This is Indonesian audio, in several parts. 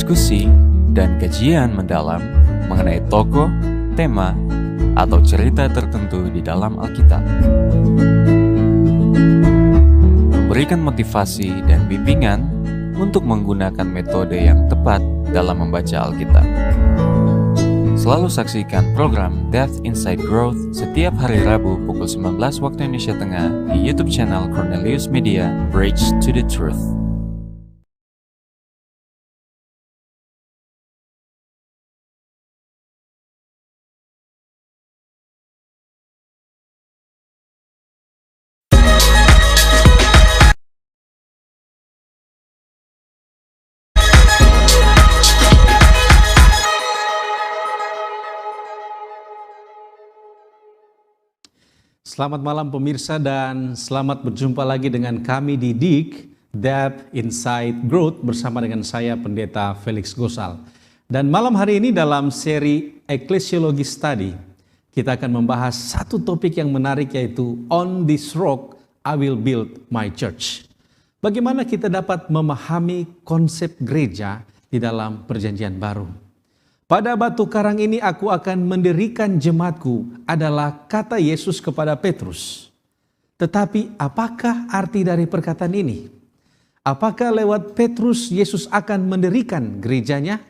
diskusi dan kajian mendalam mengenai tokoh, tema, atau cerita tertentu di dalam Alkitab. Memberikan motivasi dan bimbingan untuk menggunakan metode yang tepat dalam membaca Alkitab. Selalu saksikan program Depth Inside Growth setiap hari Rabu pukul 19 waktu Indonesia Tengah di YouTube channel Cornelius Media, Bridge to the Truth. Selamat malam pemirsa dan selamat berjumpa lagi dengan kami di DIG, Depth Inside Growth bersama dengan saya Pendeta Felix Gosal. Dan malam hari ini dalam seri Ecclesiology Study, kita akan membahas satu topik yang menarik yaitu On This Rock I Will Build My Church. Bagaimana kita dapat memahami konsep gereja di dalam perjanjian baru. Pada batu karang ini aku akan mendirikan jemaatku adalah kata Yesus kepada Petrus. Tetapi apakah arti dari perkataan ini? Apakah lewat Petrus Yesus akan mendirikan gerejanya?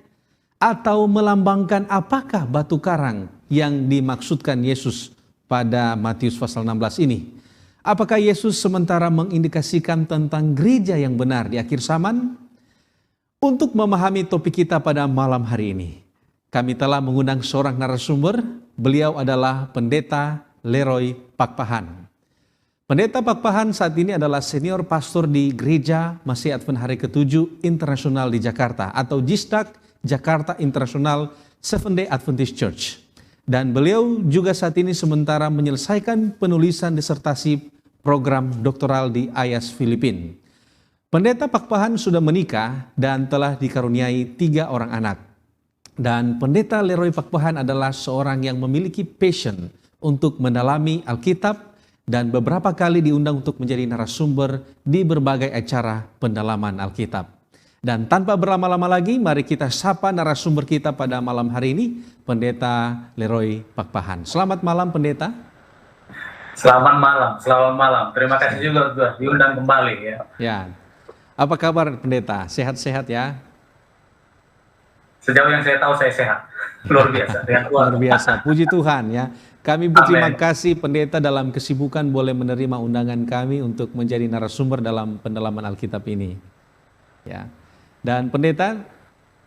Atau melambangkan apakah batu karang yang dimaksudkan Yesus pada Matius pasal 16 ini? Apakah Yesus sementara mengindikasikan tentang gereja yang benar di akhir zaman? Untuk memahami topik kita pada malam hari ini, kami telah mengundang seorang narasumber, beliau adalah Pendeta Leroy Pakpahan. Pendeta Pakpahan saat ini adalah senior pastor di Gereja Masih Advent Hari ke-7 Internasional di Jakarta atau GISDAK Jakarta International Seventh-day Adventist Church. Dan beliau juga saat ini sementara menyelesaikan penulisan disertasi program doktoral di IAS Filipina. Pendeta Pakpahan sudah menikah dan telah dikaruniai 3 orang anak. Dan Pendeta Leroy Pakpahan adalah seorang yang memiliki passion untuk mendalami Alkitab dan beberapa kali diundang untuk menjadi narasumber di berbagai acara pendalaman Alkitab. Dan tanpa berlama-lama lagi, mari kita sapa narasumber kita pada malam hari ini, Pendeta Leroy Pakpahan. Selamat malam, Pendeta. Selamat malam. Terima kasih juga sudah diundang kembali ya. Ya, apa kabar Pendeta? Sehat-sehat ya? Sejauh yang saya tahu saya sehat, luar biasa. Luar biasa, puji Tuhan ya. Kami berterima kasih Pendeta dalam kesibukan boleh menerima undangan kami untuk menjadi narasumber dalam pendalaman Alkitab ini. Ya. Dan Pendeta,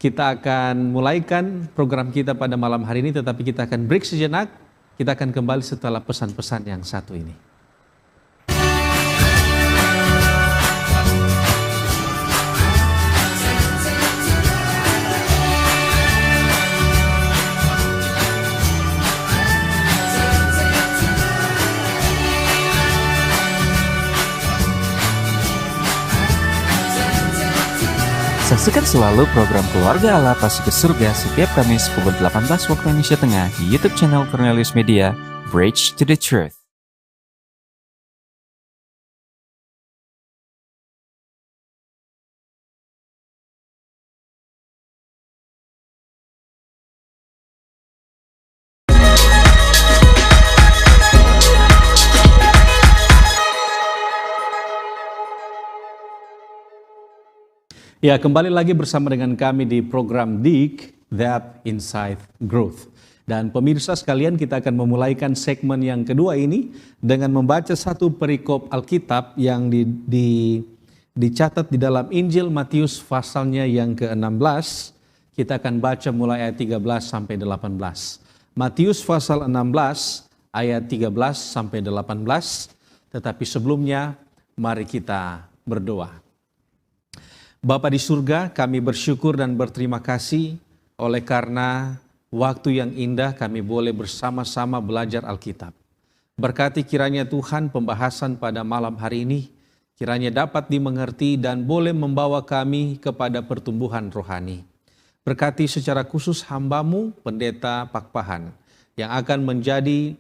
kita akan mulaikan program kita pada malam hari ini, tetapi kita akan break sejenak. Kita akan kembali setelah pesan-pesan yang satu ini. Saksikan selalu program Keluarga Allah Pasti ke Surga setiap Kamis pukul 18 waktu Indonesia Tengah di YouTube channel Cornelius Media, Bridge to the Truth. Ya, kembali lagi bersama dengan kami di program DIG, Depth Inside Growth. Dan pemirsa sekalian, kita akan memulaikan segmen yang kedua ini dengan membaca satu perikop Alkitab yang dicatat di dalam Injil Matius pasalnya yang ke-16. Kita akan baca mulai ayat 13 sampai 18. Matius pasal 16 ayat 13 sampai 18. Tetapi sebelumnya, mari kita berdoa. Bapa di surga, kami bersyukur dan berterima kasih oleh karena waktu yang indah kami boleh bersama-sama belajar Alkitab. Berkati kiranya Tuhan pembahasan pada malam hari ini, kiranya dapat dimengerti dan boleh membawa kami kepada pertumbuhan rohani. Berkati secara khusus hamba-Mu, Pendeta Pakpahan, yang akan menjadi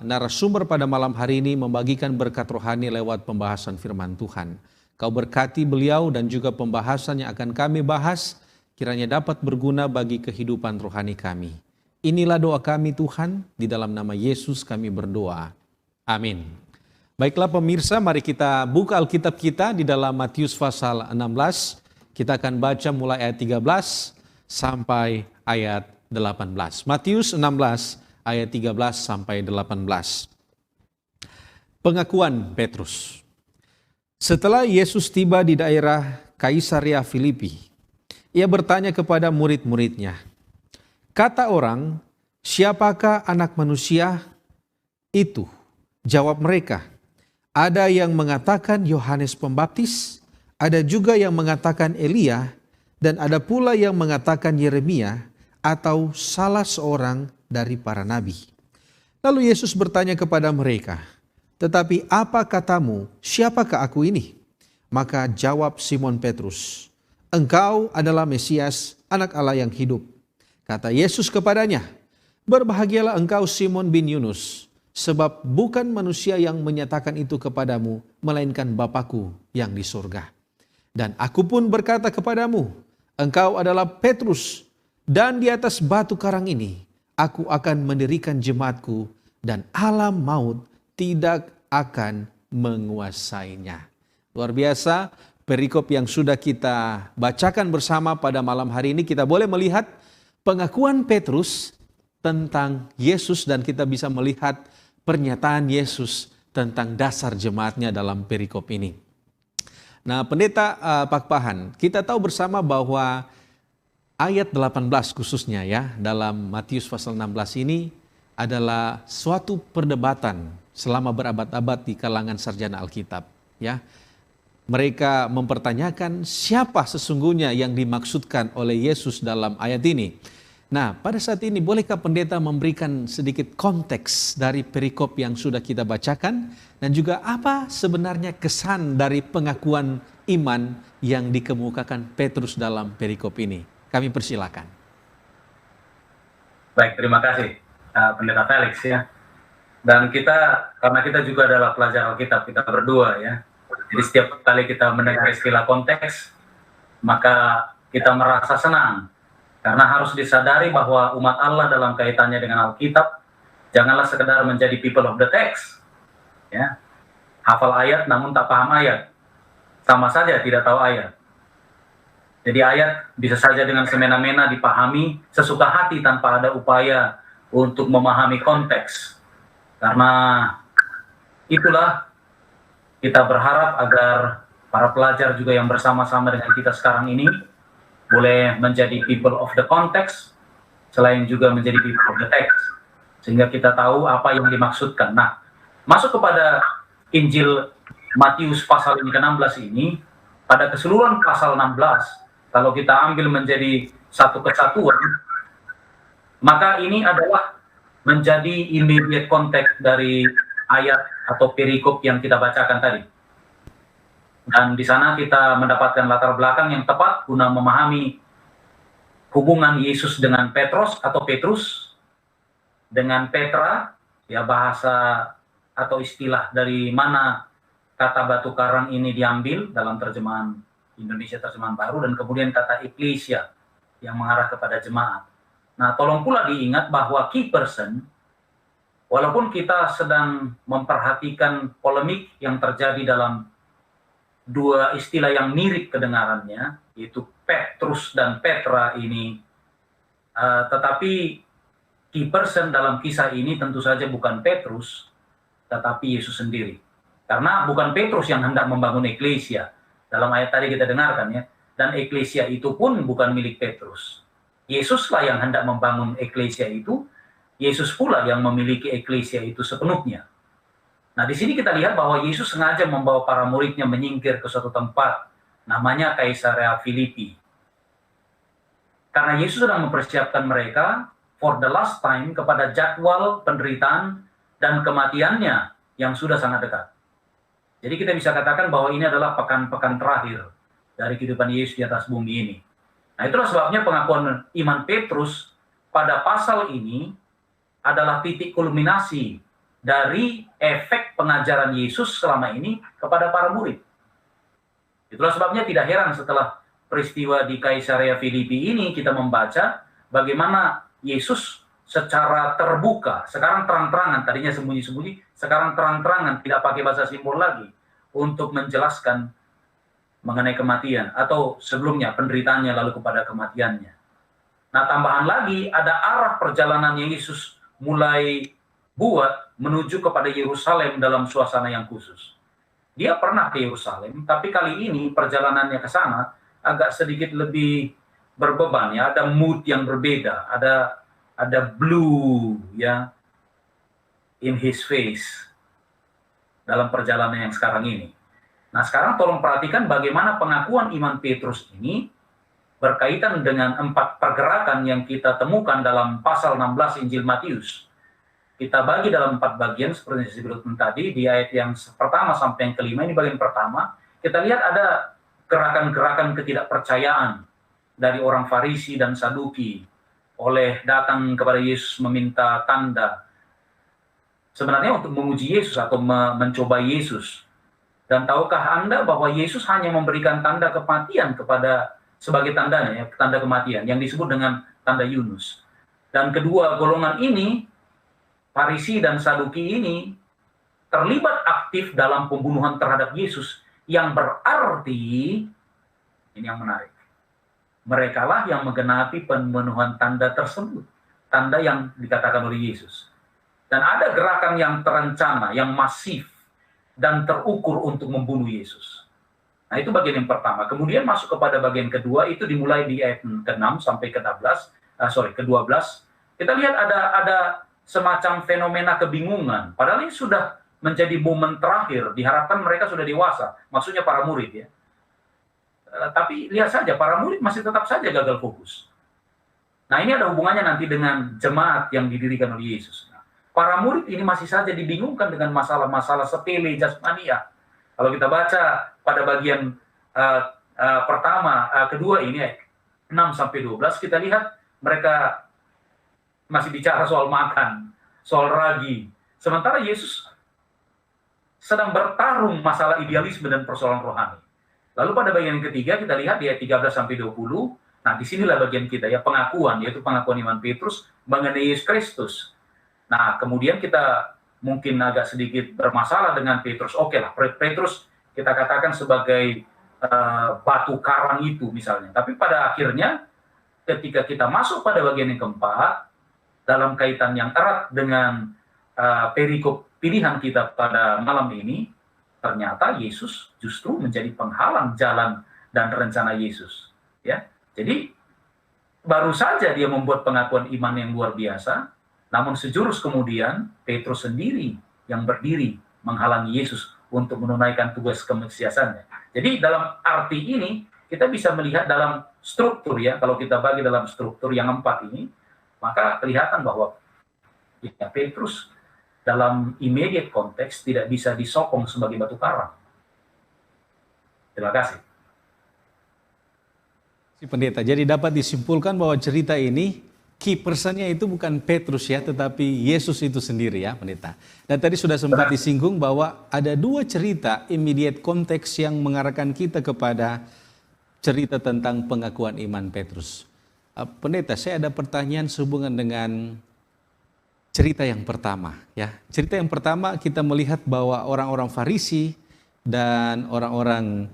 narasumber pada malam hari ini membagikan berkat rohani lewat pembahasan firman Tuhan. Kau berkati beliau dan juga pembahasan yang akan kami bahas, kiranya dapat berguna bagi kehidupan rohani kami. Inilah doa kami Tuhan, di dalam nama Yesus kami berdoa. Amin. Baiklah pemirsa, mari kita buka Alkitab kita di dalam Matius pasal 16. Kita akan baca mulai ayat 13 sampai ayat 18. Matius 16 ayat 13 sampai 18. Pengakuan Petrus. Setelah Yesus tiba di daerah Kaisarea Filipi, ia bertanya kepada murid-muridnya, "Kata orang, siapakah anak manusia itu?" Jawab mereka, "Ada yang mengatakan Yohanes Pembaptis, ada juga yang mengatakan Elia, dan ada pula yang mengatakan Yeremia atau salah seorang dari para nabi." Lalu Yesus bertanya kepada mereka, "Tetapi apa katamu, siapakah aku ini?" Maka jawab Simon Petrus, "Engkau adalah Mesias, anak Allah yang hidup." Kata Yesus kepadanya, "Berbahagialah engkau Simon bin Yunus, sebab bukan manusia yang menyatakan itu kepadamu, melainkan Bapa-Ku yang di surga. Dan aku pun berkata kepadamu, engkau adalah Petrus, dan di atas batu karang ini, aku akan mendirikan jemaatku, dan alam maut tidak akan menguasainya." Luar biasa, perikop yang sudah kita bacakan bersama pada malam hari ini, kita boleh melihat pengakuan Petrus tentang Yesus, dan kita bisa melihat pernyataan Yesus tentang dasar jemaatnya dalam perikop ini. Nah, Pendeta Pak Pahan, kita tahu bersama bahwa ayat 18 khususnya ya, dalam Matius pasal 16 ini adalah suatu perdebatan selama berabad-abad di kalangan sarjana Alkitab. Ya, mereka mempertanyakan siapa sesungguhnya yang dimaksudkan oleh Yesus dalam ayat ini. Nah, pada saat ini bolehkah pendeta memberikan sedikit konteks dari perikop yang sudah kita bacakan, dan juga apa sebenarnya kesan dari pengakuan iman yang dikemukakan Petrus dalam perikop ini? Kami persilakan. Baik, terima kasih Pendeta Felix ya. Dan karena kita juga adalah pelajar Alkitab, kita berdua ya. Jadi setiap kali kita mendengar istilah konteks, maka kita merasa senang. Karena harus disadari bahwa umat Allah dalam kaitannya dengan Alkitab, janganlah sekedar menjadi people of the text. Ya. Hafal ayat namun tak paham ayat. Sama saja tidak tahu ayat. Jadi ayat bisa saja dengan semena-mena dipahami sesuka hati tanpa ada upaya untuk memahami konteks. Karena itulah kita berharap agar para pelajar juga yang bersama-sama dengan kita sekarang ini boleh menjadi people of the context, selain juga menjadi people of the text, sehingga kita tahu apa yang dimaksudkan. Nah, masuk kepada Injil Matius pasal yang ke-16 ini, pada keseluruhan pasal 16, kalau kita ambil menjadi satu kesatuan, maka ini adalah menjadi immediate context dari ayat atau perikop yang kita bacakan tadi. Dan di sana kita mendapatkan latar belakang yang tepat guna memahami hubungan Yesus dengan Petrus atau Petrus, dengan Petra, ya bahasa atau istilah dari mana kata batu karang ini diambil dalam terjemahan Indonesia Terjemahan Baru, dan kemudian kata eklesia yang mengarah kepada jemaat. Nah, tolong pula diingat bahwa key person, walaupun kita sedang memperhatikan polemik yang terjadi dalam dua istilah yang mirip kedengarannya, yaitu Petrus dan Petra ini, tetapi key person dalam kisah ini tentu saja bukan Petrus, tetapi Yesus sendiri. Karena bukan Petrus yang hendak membangun eklesia. Dalam ayat tadi kita dengarkan ya, dan eklesia itu pun bukan milik Petrus. Yesuslah yang hendak membangun eklesia itu, Yesus pula yang memiliki eklesia itu sepenuhnya. Nah, di sini kita lihat bahwa Yesus sengaja membawa para muridnya menyingkir ke suatu tempat, namanya Kaisarea Filipi. Karena Yesus sedang mempersiapkan mereka for the last time kepada jadwal penderitaan dan kematiannya yang sudah sangat dekat. Jadi kita bisa katakan bahwa ini adalah pekan-pekan terakhir dari kehidupan Yesus di atas bumi ini. Nah, itulah sebabnya pengakuan iman Petrus pada pasal ini adalah titik kulminasi dari efek pengajaran Yesus selama ini kepada para murid. Itulah sebabnya tidak heran setelah peristiwa di Kaisarea Filipi ini kita membaca bagaimana Yesus secara terbuka, sekarang terang-terangan, tadinya sembunyi-sembunyi, sekarang terang-terangan, tidak pakai bahasa simbol lagi, untuk menjelaskan mengenai kematian, atau sebelumnya penderitaannya lalu kepada kematiannya. Nah, tambahan lagi, ada arah perjalanan yang Yesus mulai buat menuju kepada Yerusalem dalam suasana yang khusus. Dia pernah ke Yerusalem, tapi kali ini perjalanannya ke sana agak sedikit lebih berbeban ya, ada mood yang berbeda, ada blue ya in his face dalam perjalanan yang sekarang ini. Nah, sekarang tolong perhatikan bagaimana pengakuan iman Petrus ini berkaitan dengan 4 pergerakan yang kita temukan dalam pasal 16 Injil Matius. Kita bagi dalam 4 bagian seperti yang disebutkan tadi, di ayat yang pertama sampai yang kelima, ini bagian pertama, kita lihat ada gerakan-gerakan ketidakpercayaan dari orang Farisi dan Saduki oleh datang kepada Yesus meminta tanda. Sebenarnya untuk menguji Yesus atau mencoba Yesus. Dan tahukah Anda bahwa Yesus hanya memberikan tanda kematian kepada sebagai tandanya, ya, tanda kematian yang disebut dengan tanda Yunus. Dan kedua golongan ini, Farisi dan Saduki ini, terlibat aktif dalam pembunuhan terhadap Yesus, yang berarti, ini yang menarik, merekalah yang menggenapi pemenuhan tanda tersebut, tanda yang dikatakan oleh Yesus. Dan ada gerakan yang terencana, yang masif, dan terukur untuk membunuh Yesus. Nah, itu bagian yang pertama. Kemudian masuk kepada bagian kedua, itu dimulai di ayat ke-6 sampai ke-12. Kita lihat ada semacam fenomena kebingungan. Padahal ini sudah menjadi momen terakhir, diharapkan mereka sudah dewasa, maksudnya para murid ya. Tapi lihat saja, para murid masih tetap saja gagal fokus. Nah, ini ada hubungannya nanti dengan jemaat yang didirikan oleh Yesus. Nah, para murid ini masih saja dibingungkan dengan masalah-masalah sepele jasmania. Kalau kita baca pada bagian kedua ini, 6-12, kita lihat mereka masih bicara soal makan, soal ragi. Sementara Yesus sedang bertarung masalah idealisme dan persoalan rohani. Lalu pada bagian yang ketiga kita lihat di ayat 13-20, nah disinilah bagian kita ya, pengakuan, yaitu pengakuan iman Petrus mengenai Yesus Kristus. Nah, kemudian kita mungkin agak sedikit bermasalah dengan Petrus. Oke lah, Petrus kita katakan sebagai batu karang itu misalnya. Tapi pada akhirnya ketika kita masuk pada bagian yang keempat, dalam kaitan yang erat dengan perikop pilihan kita pada malam ini, ternyata Yesus justru menjadi penghalang jalan dan rencana Yesus. Ya, jadi baru saja dia membuat pengakuan iman yang luar biasa, namun sejurus kemudian Petrus sendiri yang berdiri menghalangi Yesus untuk menunaikan tugas kemesiasannya. Jadi dalam arti ini kita bisa melihat dalam struktur ya, kalau kita bagi dalam struktur yang 4 ini, maka kelihatan bahwa ya, Petrus dalam immediate konteks tidak bisa disokong sebagai batu karang. Terima kasih. Si pendeta, jadi dapat disimpulkan bahwa cerita ini key personnya itu bukan Petrus ya, tetapi Yesus itu sendiri ya, pendeta. Dan tadi sudah sempat disinggung bahwa ada 2 cerita immediate konteks yang mengarahkan kita kepada cerita tentang pengakuan iman Petrus. Pendeta, saya ada pertanyaan sehubungan dengan cerita yang pertama ya. Cerita yang pertama kita melihat bahwa orang-orang Farisi dan orang-orang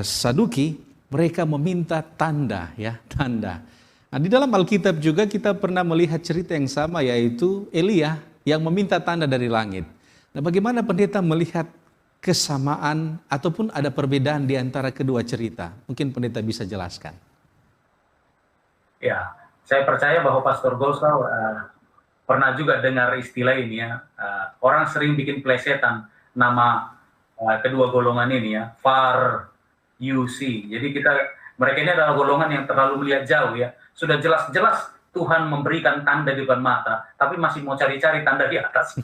Saduki, mereka meminta tanda ya, tanda. Nah, di dalam Alkitab juga kita pernah melihat cerita yang sama, yaitu Elia yang meminta tanda dari langit. Nah, bagaimana pendeta melihat kesamaan ataupun ada perbedaan di antara kedua cerita? Mungkin pendeta bisa jelaskan. Ya, saya percaya bahwa Pastor Gosal pernah juga dengar istilah ini ya. Orang sering bikin plesetan nama kedua golongan ini ya, far you see. Jadi mereka ini adalah golongan yang terlalu melihat jauh ya. Sudah jelas-jelas Tuhan memberikan tanda di depan mata, tapi masih mau cari-cari tanda di atas.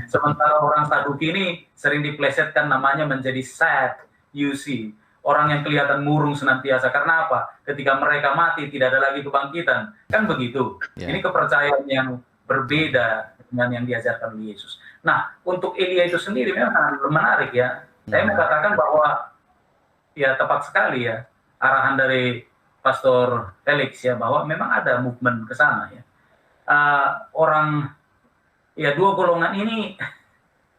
Sementara orang Saduki ini sering diplesetkan namanya menjadi sad you see. Orang yang kelihatan murung senantiasa. Karena apa? Ketika mereka mati tidak ada lagi kebangkitan. Kan begitu. Yeah. Ini kepercayaan yang berbeda dengan yang diajarkan oleh Yesus. Nah, untuk Elia itu sendiri memang menarik ya. Saya mau katakan bahwa ya tepat sekali ya. arahan dari Pastor Felix ya, bahwa memang ada movement ke sana ya. Dua golongan ini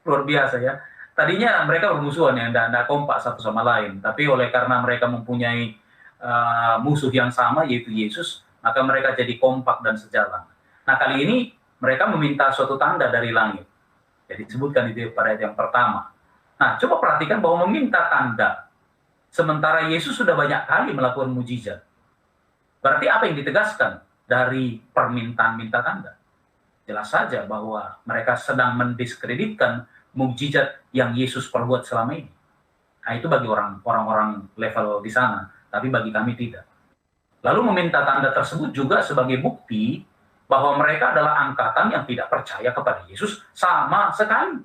luar biasa ya. Tadinya mereka bermusuhan ya, tidak kompak satu sama lain. Tapi oleh karena mereka mempunyai musuh yang sama, yaitu Yesus, maka mereka jadi kompak dan sejalan. Nah, kali ini mereka meminta suatu tanda dari langit. Jadi disebutkan itu pada ayat yang pertama. Nah, coba perhatikan bahwa meminta tanda, sementara Yesus sudah banyak kali melakukan mujizat. Berarti apa yang ditegaskan dari permintaan minta tanda? Jelas saja bahwa mereka sedang mendiskreditkan mujizat yang Yesus perbuat selama ini. Nah, itu bagi orang-orang level di sana, tapi bagi kami tidak. Lalu meminta tanda tersebut juga sebagai bukti bahwa mereka adalah angkatan yang tidak percaya kepada Yesus sama sekali.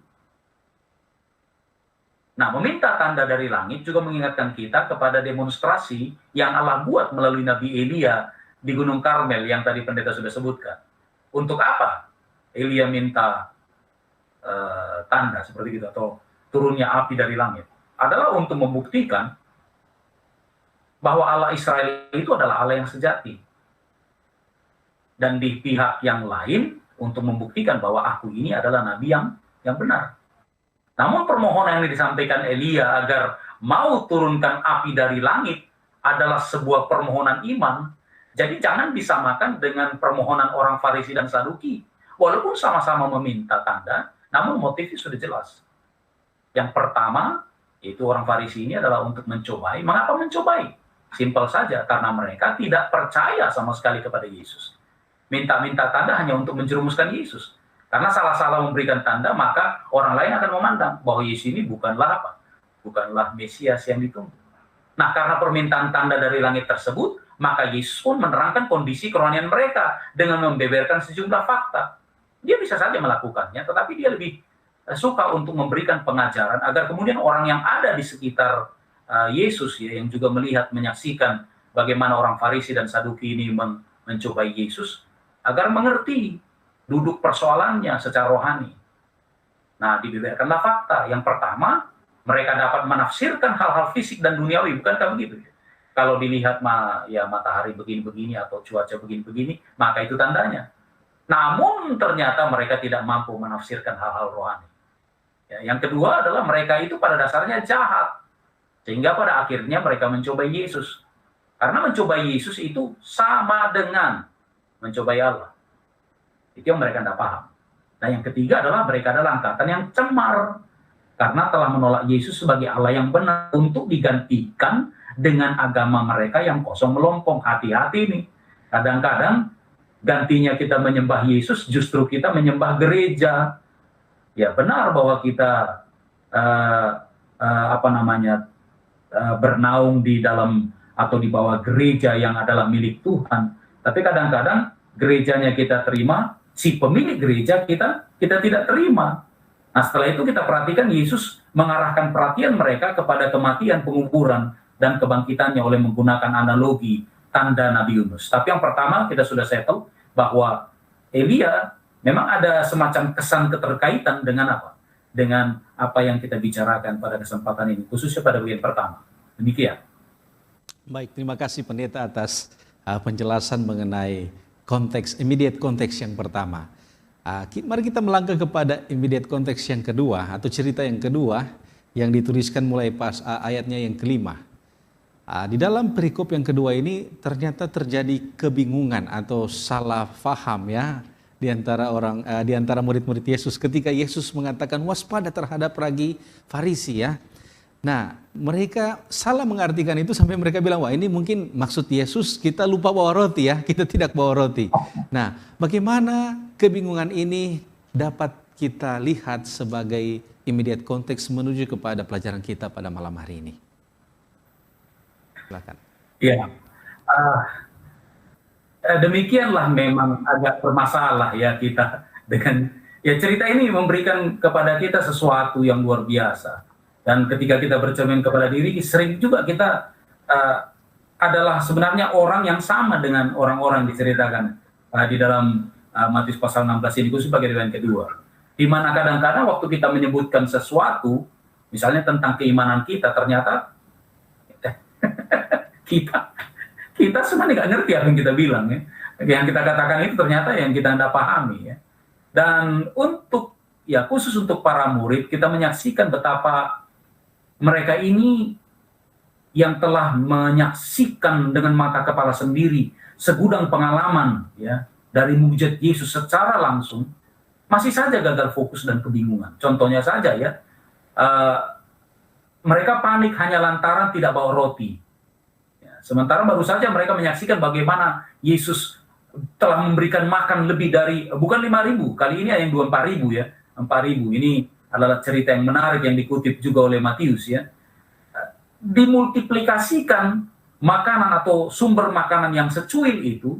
Nah, meminta tanda dari langit juga mengingatkan kita kepada demonstrasi yang Allah buat melalui Nabi Elia di Gunung Karmel yang tadi pendeta sudah sebutkan. Untuk apa Elia minta tanda seperti itu atau turunnya api dari langit? Adalah untuk membuktikan bahwa Allah Israel itu adalah Allah yang sejati. Dan di pihak yang lain untuk membuktikan bahwa aku ini adalah nabi yang benar. Namun permohonan yang disampaikan Elia agar mau turunkan api dari langit adalah sebuah permohonan iman. Jadi jangan disamakan dengan permohonan orang Farisi dan Saduki. Walaupun sama-sama meminta tanda, namun motifnya sudah jelas. Yang pertama, itu orang Farisi ini adalah untuk mencobai. Mengapa mencobai? Simpel saja, karena mereka tidak percaya sama sekali kepada Yesus. Minta-minta tanda hanya untuk menjerumuskan Yesus. Karena salah-salah memberikan tanda, maka orang lain akan memandang bahwa Yesus ini bukanlah apa? Bukanlah Mesias yang ditunggu. Nah, karena permintaan tanda dari langit tersebut, maka Yesus pun menerangkan kondisi kerohanian mereka dengan membeberkan sejumlah fakta. Dia bisa saja melakukannya, tetapi dia lebih suka untuk memberikan pengajaran agar kemudian orang yang ada di sekitar Yesus ya, yang juga melihat, menyaksikan bagaimana orang Farisi dan Saduki ini mencobai Yesus, agar mengerti duduk persoalannya secara rohani. Nah, dibeberkanlah fakta. Yang pertama, mereka dapat menafsirkan hal-hal fisik dan duniawi, bukankah begitu? Kalau dilihat matahari begini-begini atau cuaca begini-begini, maka itu tandanya. Namun ternyata mereka tidak mampu menafsirkan hal-hal rohani. Ya, yang kedua adalah mereka itu pada dasarnya jahat. Sehingga pada akhirnya mereka mencobai Yesus. Karena mencobai Yesus itu sama dengan mencobai Allah. Itu yang mereka tidak paham. Nah, yang ketiga adalah mereka adalah angkatan yang cemar. Karena telah menolak Yesus sebagai Allah yang benar untuk digantikan dengan agama mereka yang kosong melompong. Hati-hati nih. Kadang-kadang gantinya kita menyembah Yesus, justru kita menyembah gereja. Ya, benar bahwa kita bernaung di dalam atau di bawah gereja yang adalah milik Tuhan. Tapi kadang-kadang gerejanya kita terima, si pemilik gereja kita tidak terima. Nah, setelah itu kita perhatikan Yesus mengarahkan perhatian mereka kepada kematian, penguburan, dan kebangkitannya oleh menggunakan analogi tanda Nabi Yunus. Tapi yang pertama kita sudah settle bahwa Elia memang ada semacam kesan keterkaitan dengan apa? Dengan apa yang kita bicarakan pada kesempatan ini, khususnya pada bagian pertama. Demikian. Baik, terima kasih pendeta atas penjelasan mengenai immediate konteks yang pertama. Mari kita melangkah kepada immediate konteks yang kedua atau cerita yang kedua yang dituliskan mulai pas ayatnya yang kelima. Di dalam perikop yang kedua ini ternyata terjadi kebingungan atau salah faham ya di antara murid-murid Yesus ketika Yesus mengatakan waspada terhadap ragi Farisi ya. Nah, mereka salah mengartikan itu sampai mereka bilang, wah ini mungkin maksud Yesus kita lupa bawa roti ya, kita tidak bawa roti. Nah, bagaimana kebingungan ini dapat kita lihat sebagai immediate konteks menuju kepada pelajaran kita pada malam hari ini? Silakan. Ya, demikianlah memang agak bermasalah ya kita dengan cerita ini memberikan kepada kita sesuatu yang luar biasa. Dan ketika kita bercermin kepada diri, sering juga kita adalah sebenarnya orang yang sama dengan orang-orang diceritakan di dalam Matius pasal 16 ini, khusus sebagai yang kedua. Di mana kadang-kadang waktu kita menyebutkan sesuatu, misalnya tentang keimanan kita, ternyata kita kita sebenarnya nggak ngerti apa yang kita bilang ya. Yang kita katakan itu ternyata yang kita tidak pahami ya. Dan untuk ya khusus untuk para murid, kita menyaksikan betapa mereka ini yang telah menyaksikan dengan mata kepala sendiri segudang pengalaman ya dari mujizat Yesus secara langsung, masih saja gagal fokus dan kebingungan. Contohnya saja ya, mereka panik hanya lantaran tidak bawa roti. Ya, sementara baru saja mereka menyaksikan bagaimana Yesus telah memberikan makan lebih dari, bukan 5.000, kali ini yang 4.000 ya, 4.000. Ini adalah cerita yang menarik yang dikutip juga oleh Matius ya. Dimultiplikasikan makanan atau sumber makanan yang secuil itu,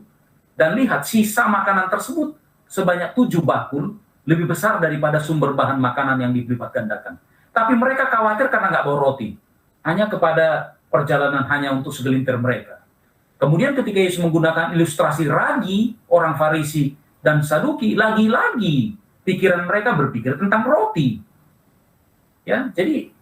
dan lihat sisa makanan tersebut sebanyak 7 bakul, lebih besar daripada sumber bahan makanan yang dilipat gandakan. Tapi mereka khawatir karena nggak bawa roti, hanya kepada perjalanan hanya untuk segelintir mereka. Kemudian ketika Yesus menggunakan ilustrasi ragi orang Farisi dan Saduki, lagi-lagi pikiran mereka berpikir tentang roti. Ya, jadi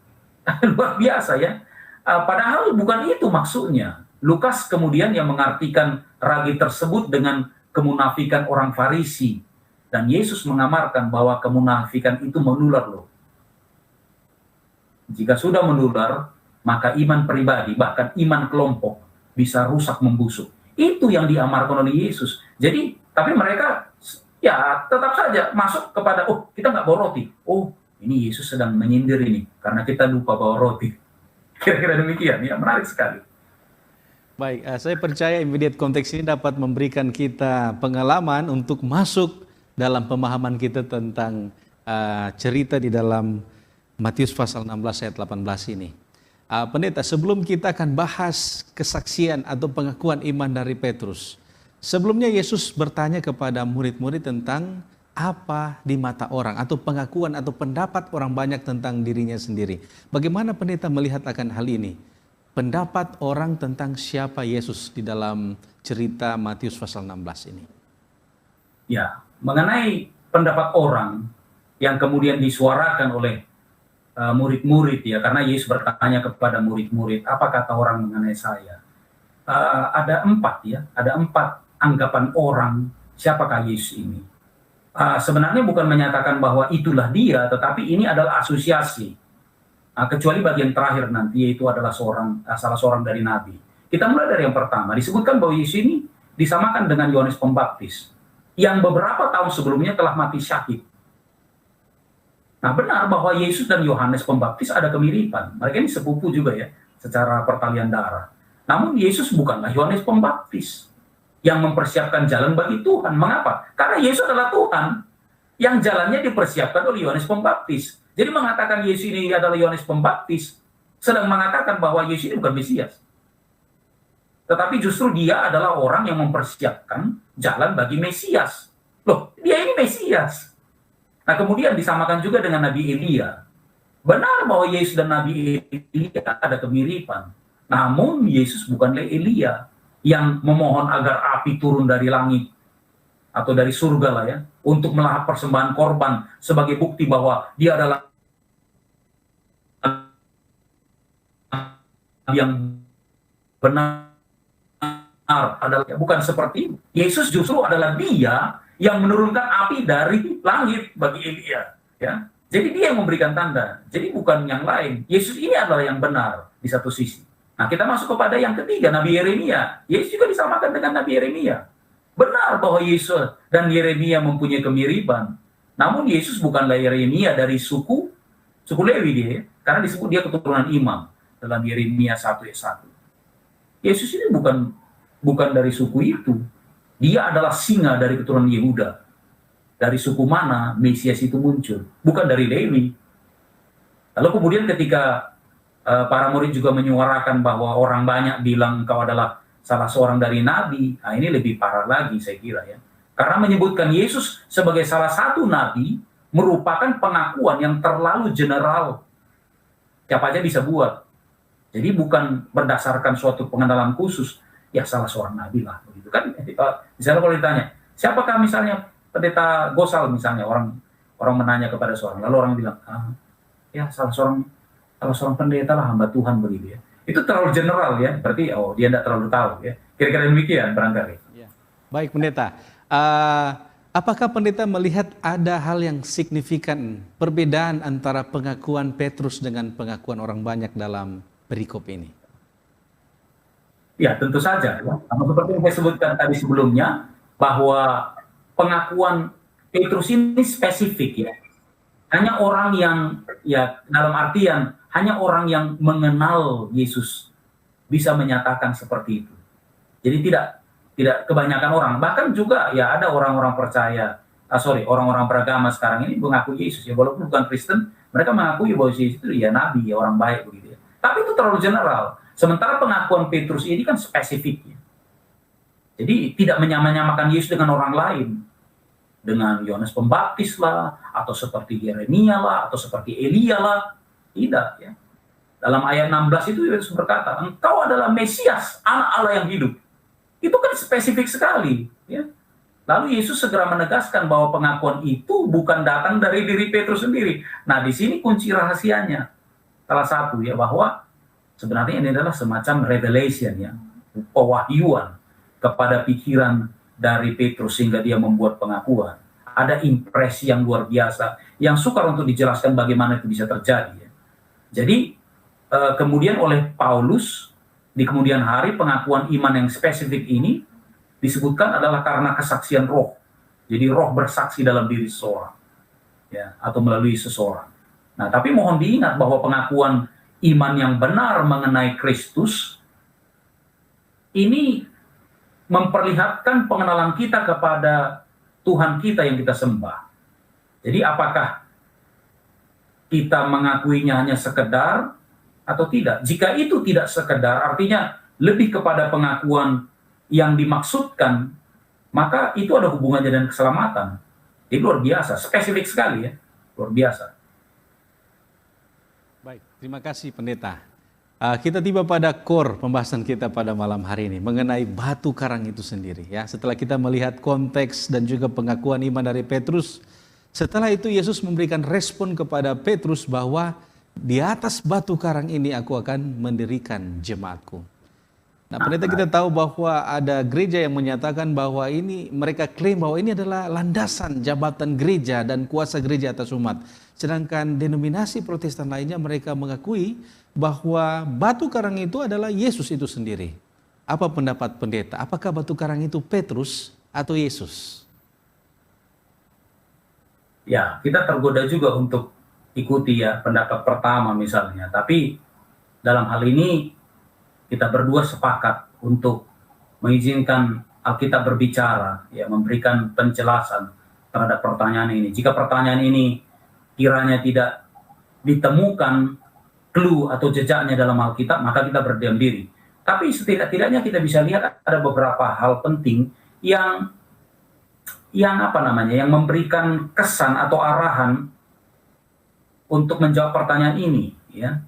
luar biasa ya. Padahal bukan itu maksudnya. Lukas kemudian yang mengartikan ragi tersebut dengan kemunafikan orang Farisi. Dan Yesus mengamarkan bahwa kemunafikan itu menular loh. Jika sudah menular, maka iman pribadi, bahkan iman kelompok, bisa rusak membusuk. Itu yang diamarkan oleh Yesus. Jadi, tapi mereka ya tetap saja masuk kepada, oh kita nggak bawa roti. Oh ini Yesus sedang menyindir ini, karena kita lupa bawa roti. Kira-kira demikian, ya menarik sekali. Baik, saya percaya immediate konteks ini dapat memberikan kita pengalaman untuk masuk dalam pemahaman kita tentang cerita di dalam Matius pasal 16 ayat 18 ini. Pendeta, sebelum kita akan bahas kesaksian atau pengakuan iman dari Petrus, sebelumnya Yesus bertanya kepada murid-murid tentang apa di mata orang atau pengakuan atau pendapat orang banyak tentang dirinya sendiri. Bagaimana pendeta melihat akan hal ini? Pendapat orang tentang siapa Yesus di dalam cerita Matius pasal 16 ini. Ya, mengenai pendapat orang yang kemudian disuarakan oleh murid-murid ya, karena Yesus bertanya kepada murid-murid, apa kata orang mengenai saya? Ada 4 ya, ada 4 anggapan orang siapakah Yesus ini. Sebenarnya bukan menyatakan bahwa itulah dia, tetapi ini adalah asosiasi. Kecuali bagian terakhir nanti, yaitu adalah salah seorang dari nabi. Kita mulai dari yang pertama, disebutkan bahwa Yesus ini disamakan dengan Yohanes Pembaptis, yang beberapa tahun sebelumnya telah mati syahid. Nah, benar bahwa Yesus dan Yohanes Pembaptis ada kemiripan. Mereka ini sepupu juga ya, secara pertalian darah. Namun Yesus bukanlah Yohanes Pembaptis yang mempersiapkan jalan bagi Tuhan. Mengapa? Karena Yesus adalah Tuhan yang jalannya dipersiapkan oleh Yohanes Pembaptis. Jadi mengatakan Yesus ini adalah Yohanes Pembaptis sedang mengatakan bahwa Yesus ini bukan Mesias. Tetapi justru dia adalah orang yang mempersiapkan jalan bagi Mesias. Loh, dia ini Mesias. Nah, kemudian disamakan juga dengan Nabi Elia. Benar bahwa Yesus dan Nabi Elia ada kemiripan. Namun Yesus bukanlah Elia yang memohon agar api turun dari langit atau dari surga lah ya, untuk melahap persembahan korban sebagai bukti bahwa dia adalah yang benar. Adalah bukan seperti itu. Yesus justru adalah dia yang menurunkan api dari langit bagi Elia, ya. Jadi dia yang memberikan tanda. Jadi bukan yang lain. Yesus ini adalah yang benar di satu sisi. Nah, kita masuk kepada yang ketiga, Nabi Yeremia. Yesus juga disamakan dengan Nabi Yeremia. Benar bahwa Yesus dan Yeremia mempunyai kemiripan. Namun Yesus bukanlah Yeremia dari suku Lewi dia, ya. Karena disebut dia keturunan imam dalam Yeremia 1 ayat 1. Yesus ini bukan dari suku itu. Dia adalah singa dari keturunan Yehuda. Dari suku mana Mesias itu muncul? Bukan dari Lewi. Lalu kemudian ketika para murid juga menyuarakan bahwa orang banyak bilang engkau adalah salah seorang dari nabi, nah ini lebih parah lagi saya kira ya. Karena menyebutkan Yesus sebagai salah satu nabi merupakan pengakuan yang terlalu general. Siapa aja bisa buat. Jadi bukan berdasarkan suatu pengenalan khusus. Ya salah seorang nabi lah begitu kan. Misalnya kalau ditanya siapakah misalnya pendeta Gosal misalnya, orang menanya kepada seorang, lalu orang bilang ya salah seorang pendeta lah, hamba Tuhan begitu ya. Itu terlalu general ya, berarti dia tidak terlalu tahu ya. Kira-kira demikian barangkali. Ya. Baik pendeta, apakah pendeta melihat ada hal yang signifikan perbedaan antara pengakuan Petrus dengan pengakuan orang banyak dalam perikop ini? Ya tentu saja ya. Sama seperti yang saya sebutkan tadi sebelumnya, bahwa pengakuan Petrus ini spesifik ya. Hanya orang yang, ya dalam artian hanya orang yang mengenal Yesus bisa menyatakan seperti itu. Jadi tidak kebanyakan orang, bahkan juga ya ada orang-orang percaya, orang-orang beragama sekarang ini mengaku Yesus ya, walaupun bukan Kristen, mereka mengakui bahwa Yesus itu ya nabi, ya orang baik begitu ya. Tapi itu terlalu general. Sementara pengakuan Petrus ini kan spesifik ya. Jadi tidak menyamakan Yesus dengan orang lain. Dengan Yohanes Pembaptis lah, atau seperti Yeremia lah, atau seperti Elia lah. Tidak ya. Dalam ayat 16 itu Yesus berkata, engkau adalah Mesias, anak Allah yang hidup. Itu kan spesifik sekali ya. Lalu Yesus segera menegaskan bahwa pengakuan itu bukan datang dari diri Petrus sendiri. Nah, di sini kunci rahasianya. Salah satu ya, bahwa sebenarnya ini adalah semacam revelation ya, pewahyuan kepada pikiran dari Petrus sehingga dia membuat pengakuan. Ada impresi yang luar biasa yang sukar untuk dijelaskan bagaimana itu bisa terjadi ya. Jadi kemudian oleh Paulus di kemudian hari pengakuan iman yang spesifik ini disebutkan adalah karena kesaksian roh. Jadi roh bersaksi dalam diri seseorang ya, atau melalui seseorang. Nah, tapi mohon diingat bahwa pengakuan iman yang benar mengenai Kristus ini memperlihatkan pengenalan kita kepada Tuhan kita yang kita sembah. Jadi apakah kita mengakuinya hanya sekedar atau tidak? Jika itu tidak sekedar, artinya lebih kepada pengakuan yang dimaksudkan, maka itu ada hubungannya dengan keselamatan. Jadi luar biasa, spesifik sekali ya, luar biasa. Baik, terima kasih pendeta. Kita tiba pada core pembahasan kita pada malam hari ini mengenai batu karang itu sendiri ya. Setelah kita melihat konteks dan juga pengakuan iman dari Petrus, setelah itu Yesus memberikan respon kepada Petrus bahwa di atas batu karang ini aku akan mendirikan jemaatku. Nah, pendeta, kita tahu bahwa ada gereja yang menyatakan bahwa ini, mereka klaim bahwa ini adalah landasan jabatan gereja dan kuasa gereja atas umat. Sedangkan denominasi Protestan lainnya mereka mengakui bahwa batu karang itu adalah Yesus itu sendiri. Apa pendapat pendeta? Apakah batu karang itu Petrus atau Yesus? Ya, kita tergoda juga untuk ikuti ya pendapat pertama misalnya. Tapi dalam hal ini kita berdua sepakat untuk mengizinkan Alkitab berbicara, ya, memberikan penjelasan terhadap pertanyaan ini. Jika pertanyaan ini kiranya tidak ditemukan clue atau jejaknya dalam Alkitab, maka kita berdiam diri. Tapi setidak-tidaknya kita bisa lihat ada beberapa hal penting yang yang memberikan kesan atau arahan untuk menjawab pertanyaan ini. Ya,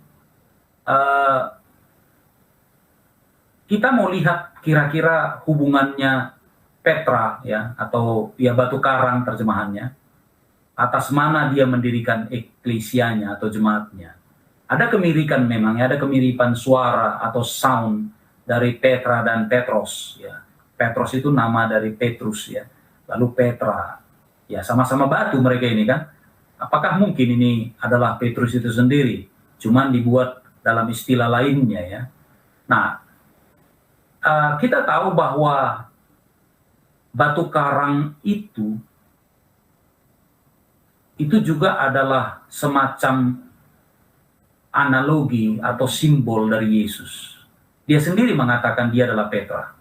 kita mau lihat kira-kira hubungannya Petra ya, atau ya batu karang terjemahannya, atas mana dia mendirikan eklesianya atau jemaatnya. Ada kemirikan memang ya, ada kemiripan suara atau sound dari Petra dan Petros ya. Petros itu nama dari Petrus ya. Lalu Petra. Ya, sama-sama batu mereka ini kan. Apakah mungkin ini adalah Petrus itu sendiri? Cuman dibuat dalam istilah lainnya ya. Nah, kita tahu bahwa batu karang itu juga adalah semacam analogi atau simbol dari Yesus. Dia sendiri mengatakan dia adalah Petra.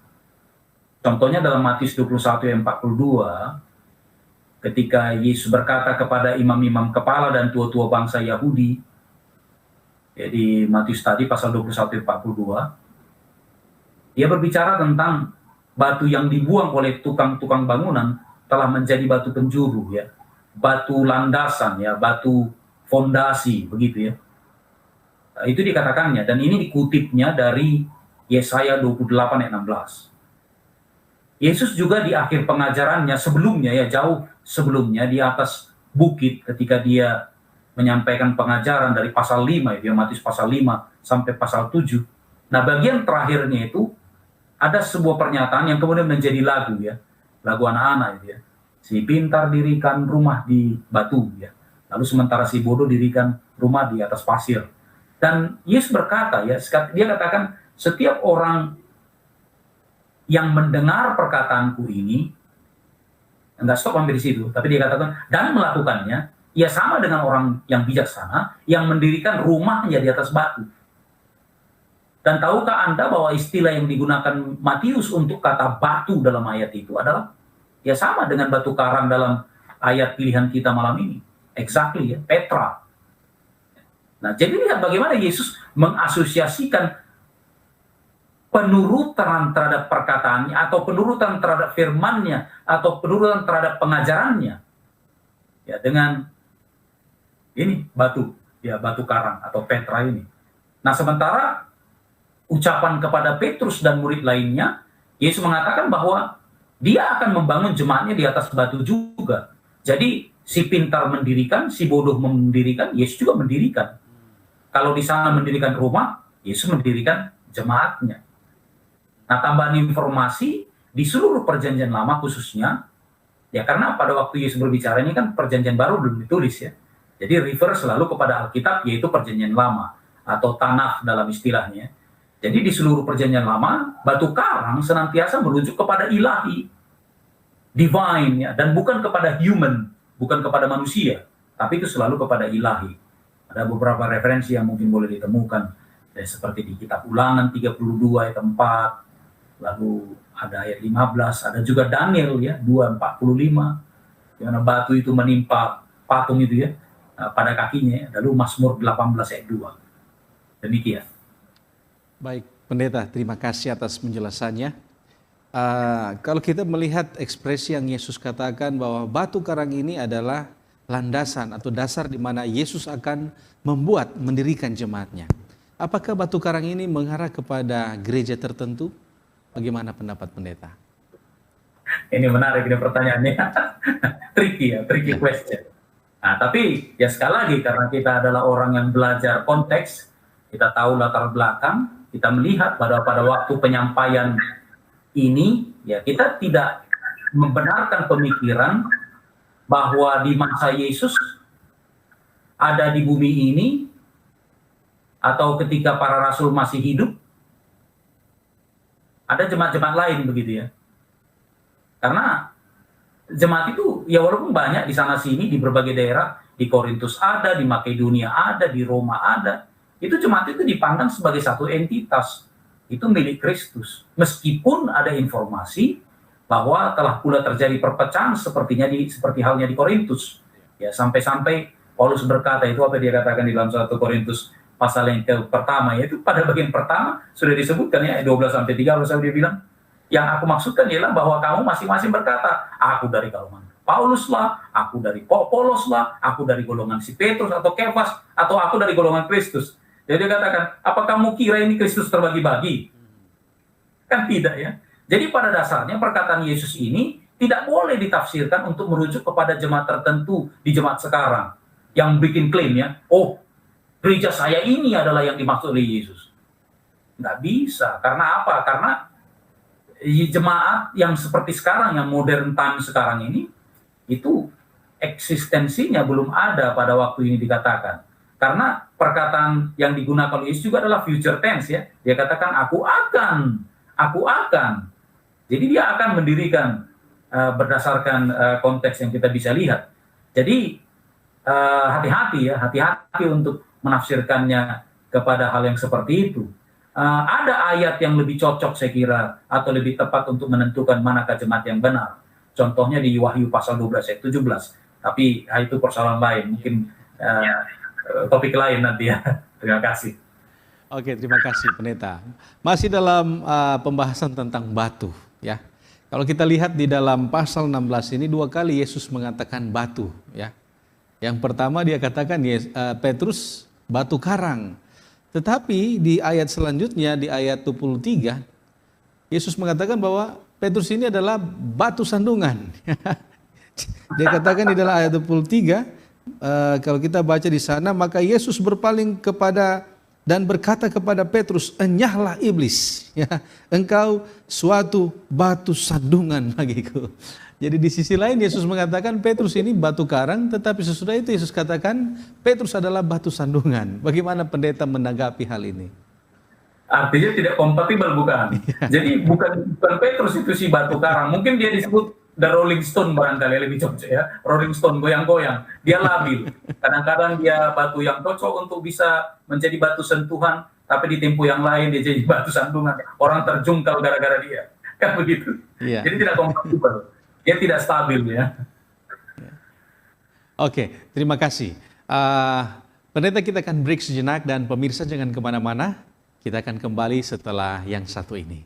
Contohnya dalam Matius 21 ayat 42, ketika Yesus berkata kepada imam-imam kepala dan tua-tua bangsa Yahudi, jadi Matius tadi pasal 21 ayat 42, dia berbicara tentang batu yang dibuang oleh tukang-tukang bangunan telah menjadi batu penjuru ya, batu landasan ya, batu fondasi begitu ya. Itu dikatakannya, dan ini dikutipnya dari Yesaya 28 ayat 16. Yesus juga di akhir pengajarannya sebelumnya ya, jauh sebelumnya di atas bukit ketika dia menyampaikan pengajaran dari pasal 5 ya, Matius pasal 5 sampai pasal 7, Nah, bagian terakhirnya itu ada sebuah pernyataan yang kemudian menjadi lagu ya, lagu anak-anak itu ya. Si pintar dirikan rumah di batu ya, lalu sementara si bodoh dirikan rumah di atas pasir. Dan Yesus berkata ya, dia katakan setiap orang yang mendengar perkataanku ini, enggak stop sampai di situ, tapi dia katakan dan melakukannya, ia sama dengan orang yang bijaksana yang mendirikan rumahnya di atas batu. Dan tahukah Anda bahwa istilah yang digunakan Matius untuk kata batu dalam ayat itu adalah ya sama dengan batu karang dalam ayat pilihan kita malam ini. Exactly ya, Petra. Nah, jadi lihat bagaimana Yesus mengasosiasikan penurutan terhadap perkataannya atau penurutan terhadap firman-Nya atau penurutan terhadap pengajarannya ya dengan ini batu ya, batu karang atau Petra ini. Nah, sementara ucapan kepada Petrus dan murid lainnya, Yesus mengatakan bahwa dia akan membangun jemaatnya di atas batu juga. Jadi si pintar mendirikan, si bodoh mendirikan, Yesus juga mendirikan. Kalau di sana mendirikan rumah, Yesus mendirikan jemaatnya. Nah, tambahan informasi di seluruh perjanjian lama khususnya, ya karena pada waktu Yesus berbicara ini kan perjanjian baru belum ditulis ya. Jadi refer selalu kepada Alkitab, yaitu perjanjian lama atau Tanakh dalam istilahnya. Jadi di seluruh perjanjian lama, batu karang senantiasa merujuk kepada ilahi, divine ya, dan bukan kepada human, bukan kepada manusia, tapi itu selalu kepada ilahi. Ada beberapa referensi yang mungkin boleh ditemukan, ya, seperti di kitab Ulangan 32 ayat 4, lalu ada ayat 15, ada juga Daniel ya 2:45, di mana batu itu menimpa patung itu ya pada kakinya, lalu Mazmur 18 ayat 2. Demikian. Baik, Pendeta, terima kasih atas penjelasannya. Kalau kita melihat ekspresi yang Yesus katakan bahwa batu karang ini adalah landasan atau dasar di mana Yesus akan mendirikan jemaatnya. Apakah batu karang ini mengarah kepada gereja tertentu? Bagaimana pendapat Pendeta? Ini menarik, ini pertanyaannya. tricky question. Nah, tapi ya sekali lagi karena kita adalah orang yang belajar konteks, kita tahu latar belakang, kita melihat pada waktu penyampaian ini, ya kita tidak membenarkan pemikiran bahwa di masa Yesus ada di bumi ini, atau ketika para rasul masih hidup, ada jemaat-jemaat lain begitu ya. Karena jemaat itu ya walaupun banyak di sana sini di berbagai daerah, di Korintus ada, di Makedonia ada, di Roma ada, itu jemaat itu dipandang sebagai satu entitas, itu milik Kristus. Meskipun ada informasi bahwa telah pula terjadi perpecahan seperti halnya di Korintus. Ya, sampai-sampai Paulus berkata, itu apa dia katakan di dalam 1 Korintus pasal yang pertama, yaitu pada bagian pertama sudah disebutkan ya 12-13 dia bilang, yang aku maksudkan ialah bahwa kamu masing-masing berkata, aku dari golongan Paulus lah, aku dari Apolos lah, aku dari golongan si Petrus atau Kefas, atau aku dari golongan Kristus. Jadi dia katakan, apa kamu kira ini Kristus terbagi-bagi? Kan tidak ya. Jadi pada dasarnya perkataan Yesus ini tidak boleh ditafsirkan untuk merujuk kepada jemaat tertentu di jemaat sekarang. Yang bikin klaim ya, oh gereja saya ini adalah yang dimaksud oleh Yesus. Nggak bisa. Karena apa? Karena jemaat yang seperti sekarang, yang modern time sekarang ini, itu eksistensinya belum ada pada waktu ini dikatakan. Karena perkataan yang digunakan oleh Yesus juga adalah future tense ya. Dia katakan aku akan. Jadi dia akan mendirikan berdasarkan konteks yang kita bisa lihat. Jadi hati-hati untuk menafsirkannya kepada hal yang seperti itu. Ada ayat yang lebih cocok saya kira atau lebih tepat untuk menentukan manakah jemaat yang benar. Contohnya di Wahyu pasal 12 ayat 17. Tapi itu persoalan lain, mungkin topik lain nanti ya. Terima kasih. Oke, terima kasih Pendeta. Masih dalam pembahasan tentang batu ya. Kalau kita lihat di dalam pasal 16 ini 2 kali Yesus mengatakan batu ya. Yang pertama dia katakan Petrus batu karang. Tetapi di ayat selanjutnya di ayat 23 Yesus mengatakan bahwa Petrus ini adalah batu sandungan. Dia katakan di dalam ayat 23 kalau kita baca di sana, maka Yesus berpaling kepada dan berkata kepada Petrus, "Enyahlah iblis, ya, engkau suatu batu sandungan bagiku." Jadi di sisi lain Yesus mengatakan Petrus ini batu karang, tetapi sesudah itu Yesus katakan Petrus adalah batu sandungan. Bagaimana pendeta menanggapi hal ini? Artinya tidak kompatibel, bukan? Jadi bukan Petrus itu si batu karang. Mungkin dia disebut the Rolling Stone barangkali lebih cocok ya. Rolling Stone, goyang-goyang. Dia labil. Kadang-kadang dia batu yang cocok untuk bisa menjadi batu sentuhan, tapi di tempo yang lain dia jadi batu sandungan. Orang terjungkal gara-gara dia. Kan begitu. Jadi tidak kompatibel. Dia tidak stabil ya. Oke, terima kasih. Pendeta, kita akan break sejenak dan pemirsa jangan kemana-mana. Kita akan kembali setelah yang satu ini.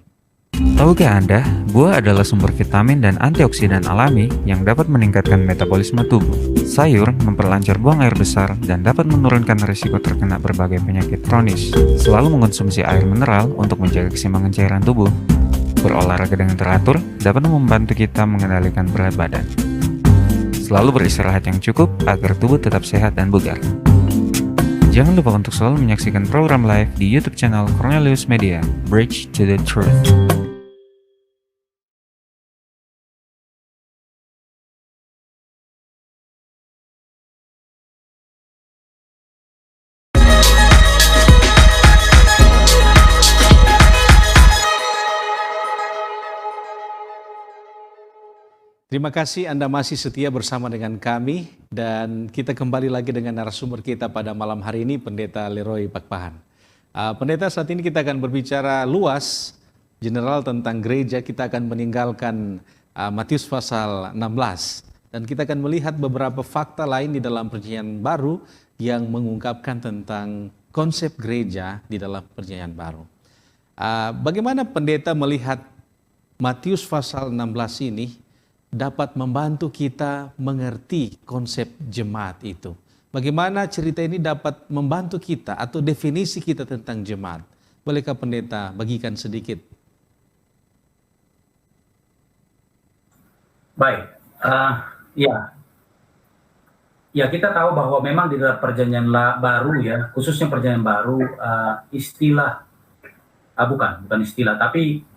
Tahukah Anda, buah adalah sumber vitamin dan antioksidan alami yang dapat meningkatkan metabolisme tubuh. Sayur memperlancar buang air besar dan dapat menurunkan risiko terkena berbagai penyakit kronis. Selalu mengonsumsi air mineral untuk menjaga keseimbangan cairan tubuh. Berolahraga dengan teratur dapat membantu kita mengendalikan berat badan. Selalu beristirahat yang cukup agar tubuh tetap sehat dan bugar. Jangan lupa untuk selalu menyaksikan program live di YouTube channel Cornelius Media, Bridge to the Truth. Terima kasih Anda masih setia bersama dengan kami dan kita kembali lagi dengan narasumber kita pada malam hari ini, Pendeta Leroy Pakpahan. Pendeta, saat ini kita akan berbicara luas, general tentang gereja. Kita akan meninggalkan Matius pasal 16 dan kita akan melihat beberapa fakta lain di dalam Perjanjian Baru yang mengungkapkan tentang konsep gereja di dalam Perjanjian Baru. Bagaimana pendeta melihat Matius pasal 16 ini dapat membantu kita mengerti konsep jemaat itu? Bagaimana cerita ini dapat membantu kita atau definisi kita tentang jemaat? Bolehkah pendeta bagikan sedikit? Baik, ya kita tahu bahwa memang di dalam Perjanjian Baru ya, khususnya Perjanjian Baru, istilah, bukan istilah, tapi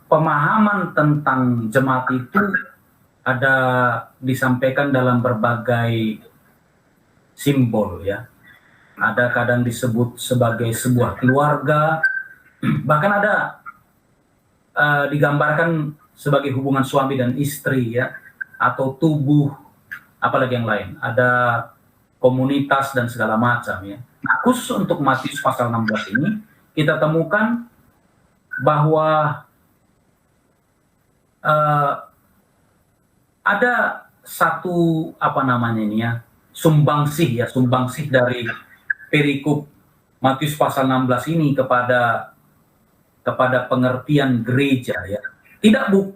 pemahaman tentang jemaat itu ada disampaikan dalam berbagai simbol ya. Ada kadang disebut sebagai sebuah keluarga, bahkan ada digambarkan sebagai hubungan suami dan istri ya, atau tubuh, apalagi yang lain. Ada komunitas dan segala macam ya. Nah, khusus untuk Matius pasal 16 ini kita temukan bahwa ada satu sumbangsih dari perikop Matius pasal 16 ini kepada pengertian gereja ya.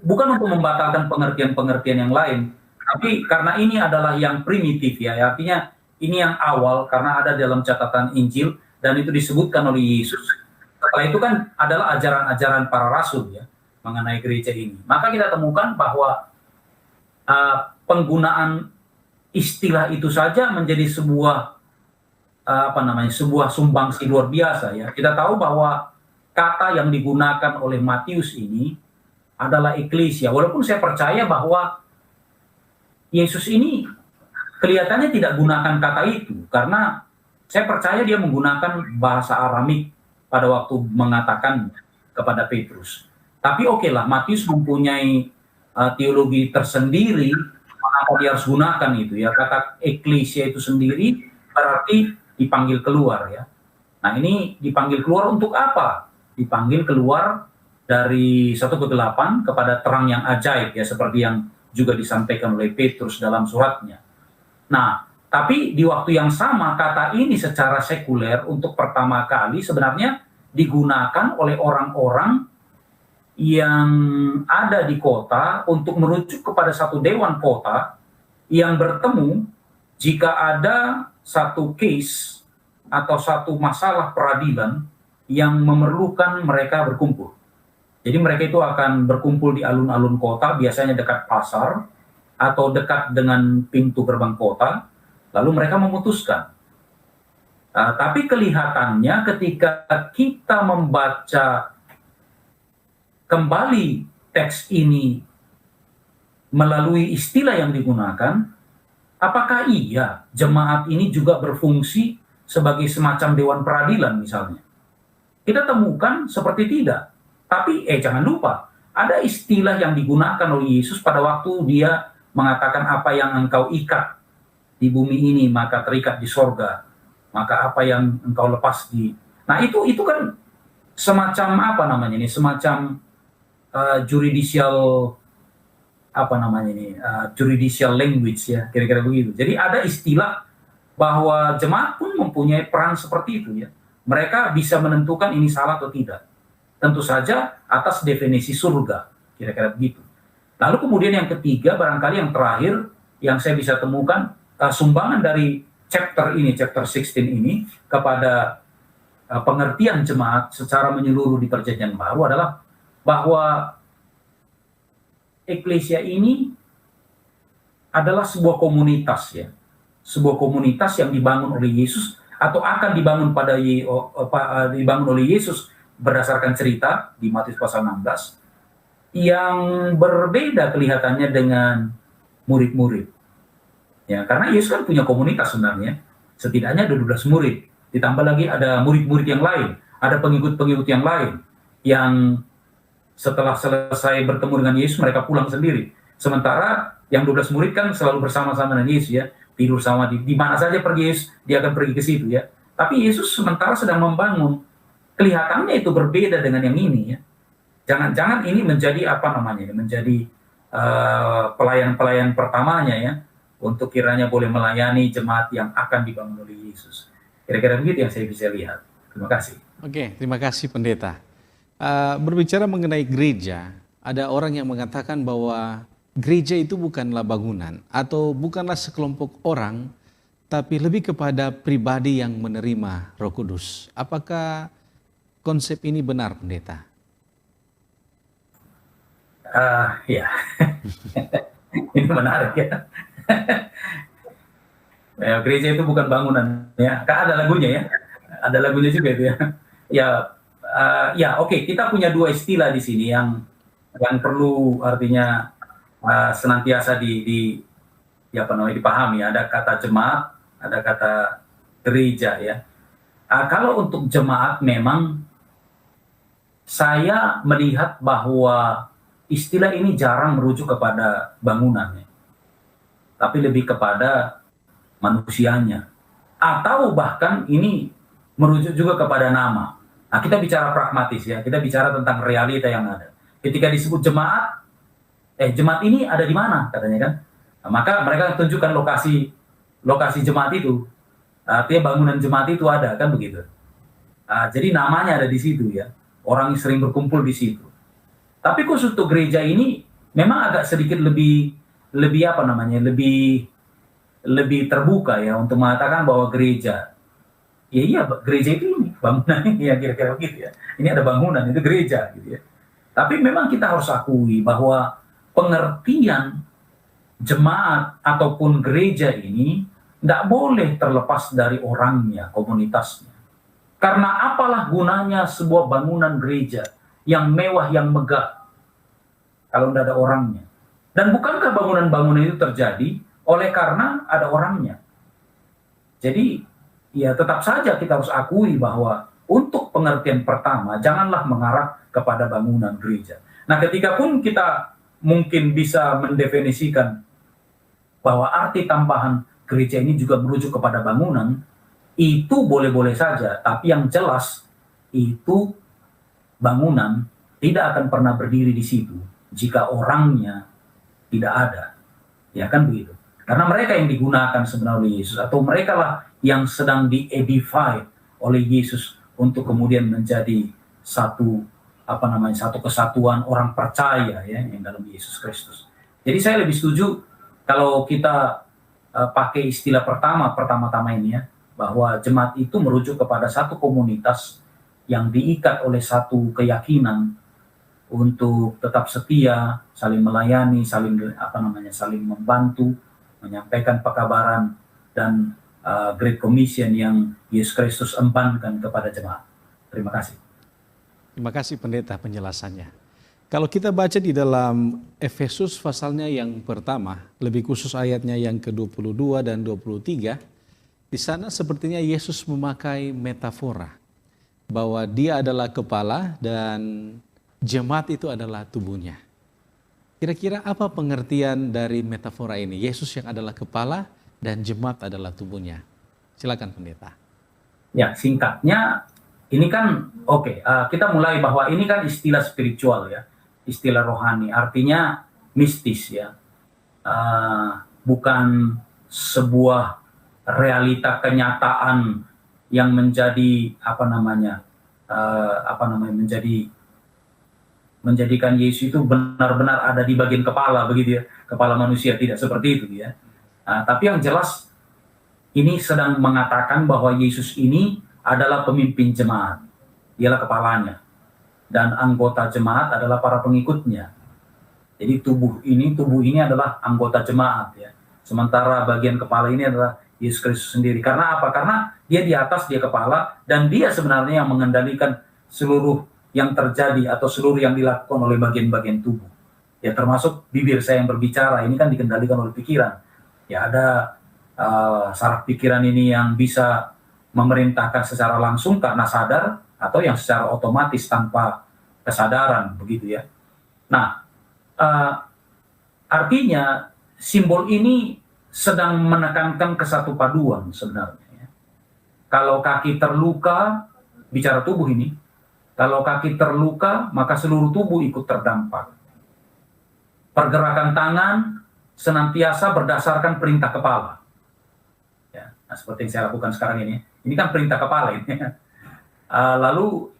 Bukan untuk membatalkan pengertian yang lain, tapi karena ini adalah yang primitif ya, artinya ini yang awal karena ada dalam catatan Injil dan itu disebutkan oleh Yesus. Setelah itu kan adalah ajaran-ajaran para rasul ya mengenai gereja ini. Maka kita temukan bahwa penggunaan istilah itu saja menjadi sebuah sebuah sumbangsi luar biasa ya. Kita tahu bahwa kata yang digunakan oleh Matius ini adalah eklesia. Walaupun saya percaya bahwa Yesus ini kelihatannya tidak gunakan kata itu karena saya percaya dia menggunakan bahasa Aramik pada waktu mengatakan kepada Petrus. Tapi oke lah, Matius mempunyai teologi tersendiri, maka dia harus gunakan itu ya. Kata eklesia itu sendiri berarti dipanggil keluar ya. Nah ini dipanggil keluar untuk apa? Dipanggil keluar dari 1 ke 8 kepada terang yang ajaib ya, seperti yang juga disampaikan oleh Petrus dalam suratnya. Nah, tapi di waktu yang sama kata ini secara sekuler untuk pertama kali sebenarnya digunakan oleh orang-orang yang ada di kota untuk merujuk kepada satu dewan kota yang bertemu jika ada satu case atau satu masalah peradilan yang memerlukan mereka berkumpul. Jadi mereka itu akan berkumpul di alun-alun kota, biasanya dekat pasar atau dekat dengan pintu gerbang kota, lalu mereka memutuskan Tapi kelihatannya ketika kita membaca kembali teks ini melalui istilah yang digunakan, apakah iya jemaat ini juga berfungsi sebagai semacam dewan peradilan misalnya? Kita temukan seperti tidak. Tapi jangan lupa, ada istilah yang digunakan oleh Yesus pada waktu dia mengatakan apa yang engkau ikat di bumi ini maka terikat di sorga, maka apa yang engkau lepas di... Nah itu kan semacam apa namanya ini, semacam judicial apa namanya ini, judicial language ya, kira-kira begitu. Jadi ada istilah bahwa jemaat pun mempunyai peran seperti itu ya. Mereka bisa menentukan ini salah atau tidak. Tentu saja atas definisi surga, kira-kira begitu. Lalu kemudian yang ketiga, barangkali yang terakhir yang saya bisa temukan, sumbangan dari chapter 16 ini kepada pengertian jemaat secara menyeluruh di Perjanjian Baru adalah bahwa eklesia ini adalah sebuah komunitas ya, sebuah komunitas yang dibangun oleh Yesus atau akan dibangun dibangun oleh Yesus berdasarkan cerita di Matius pasal 16 yang berbeda kelihatannya dengan murid-murid. Ya, karena Yesus kan punya komunitas sebenarnya, setidaknya ada 12 murid, ditambah lagi ada murid-murid yang lain, ada pengikut-pengikut yang lain yang setelah selesai bertemu dengan Yesus mereka pulang sendiri. Sementara yang 12 murid kan selalu bersama-sama dengan Yesus ya, tidur sama di mana saja pergi Yesus, dia akan pergi ke situ ya. Tapi Yesus sementara sedang membangun. Kelihatannya itu berbeda dengan yang ini ya. Jangan-jangan ini menjadi apa namanya, menjadi pelayan-pelayan pertamanya ya, untuk kiranya boleh melayani jemaat yang akan dibangun oleh Yesus. Kira-kira begitu yang saya bisa lihat. Terima kasih. Oke, terima kasih pendeta. Berbicara mengenai gereja, ada orang yang mengatakan bahwa gereja itu bukanlah bangunan atau bukanlah sekelompok orang, tapi lebih kepada pribadi yang menerima Roh Kudus. Apakah konsep ini benar, pendeta? Ya, ini menarik ya. Gereja itu bukan bangunan ya. Kan ada lagunya ya, ada lagunya juga itu ya. Ya, oke. Kita punya dua istilah di sini yang perlu artinya senantiasa dipahami. Ada kata jemaat, ada kata gereja ya. Kalau untuk jemaat memang saya melihat bahwa istilah ini jarang merujuk kepada bangunannya, tapi lebih kepada manusianya. Atau bahkan ini merujuk juga kepada nama. Nah, kita bicara pragmatis ya, kita bicara tentang realita yang ada. Ketika disebut jemaat, jemaat ini ada di mana katanya kan? Nah, maka mereka tunjukkan lokasi jemaat itu. Artinya bangunan jemaat itu ada kan begitu. Jadi namanya ada di situ ya. Orang yang sering berkumpul di situ. Tapi khusus untuk gereja ini memang agak sedikit lebih apa namanya, lebih terbuka ya untuk mengatakan bahwa gereja. Iya, gereja itu ini bangunan ya, kira-kira begitu ya. Ini ada bangunan, itu gereja gitu ya. Tapi memang kita harus akui bahwa pengertian jemaat ataupun gereja ini tidak boleh terlepas dari orangnya, komunitasnya. Karena apalah gunanya sebuah bangunan gereja yang mewah, yang megah, kalau tidak ada orangnya. Dan bukankah bangunan-bangunan itu terjadi oleh karena ada orangnya? Jadi ya tetap saja kita harus akui bahwa untuk pengertian pertama janganlah mengarah kepada bangunan gereja. Nah, ketika pun kita mungkin bisa mendefinisikan bahwa arti tambahan gereja ini juga merujuk kepada bangunan, itu boleh-boleh saja, tapi yang jelas itu bangunan tidak akan pernah berdiri di situ jika orangnya tidak ada. Ya kan begitu. Karena mereka yang digunakan sebenarnya oleh Yesus, atau mereka lah yang sedang di-edify oleh Yesus untuk kemudian menjadi satu kesatuan orang percaya ya yang dalam Yesus Kristus. Jadi saya lebih setuju kalau kita pakai istilah pertama-tama ini ya, bahwa jemaat itu merujuk kepada satu komunitas yang diikat oleh satu keyakinan untuk tetap setia, saling melayani, saling membantu, menyampaikan pekabaran, dan Great Commission yang Yesus Kristus embankan kepada jemaat. Terima kasih. Terima kasih pendeta penjelasannya. Kalau kita baca di dalam Efesus pasalnya yang pertama, lebih khusus ayatnya yang ke-22 dan 23, di sana sepertinya Yesus memakai metafora bahwa dia adalah kepala dan jemaat itu adalah tubuhnya. Kira-kira apa pengertian dari metafora ini? Yesus yang adalah kepala dan jemaat adalah tubuhnya. Silakan pendeta. Ya, singkatnya ini kan kita mulai bahwa ini kan istilah spiritual ya, istilah rohani, artinya mistis ya, bukan sebuah realita kenyataan yang menjadi menjadikan Yesus itu benar-benar ada di bagian kepala begitu ya, kepala manusia, tidak seperti itu ya. Tapi yang jelas ini sedang mengatakan bahwa Yesus ini adalah pemimpin jemaat, dialah kepalanya, dan anggota jemaat adalah para pengikutnya. Jadi tubuh ini adalah anggota jemaat ya. Sementara bagian kepala ini adalah Yesus Kristus sendiri. Karena apa? Karena dia di atas, dia kepala, dan dia sebenarnya yang mengendalikan seluruh yang terjadi atau seluruh yang dilakukan oleh bagian-bagian tubuh. Ya termasuk bibir saya yang berbicara, ini kan dikendalikan oleh pikiran. Ya ada saraf pikiran ini yang bisa memerintahkan secara langsung karena sadar, atau yang secara otomatis tanpa kesadaran, begitu ya. Nah, artinya simbol ini sedang menekankan kesatu paduan sebenarnya. Ya. Kalau kaki terluka, bicara tubuh ini, kalau kaki terluka, maka seluruh tubuh ikut terdampak. Pergerakan tangan senantiasa berdasarkan perintah kepala. Ya, nah, seperti yang saya lakukan sekarang ini. Ini kan perintah kepala ini. Lalu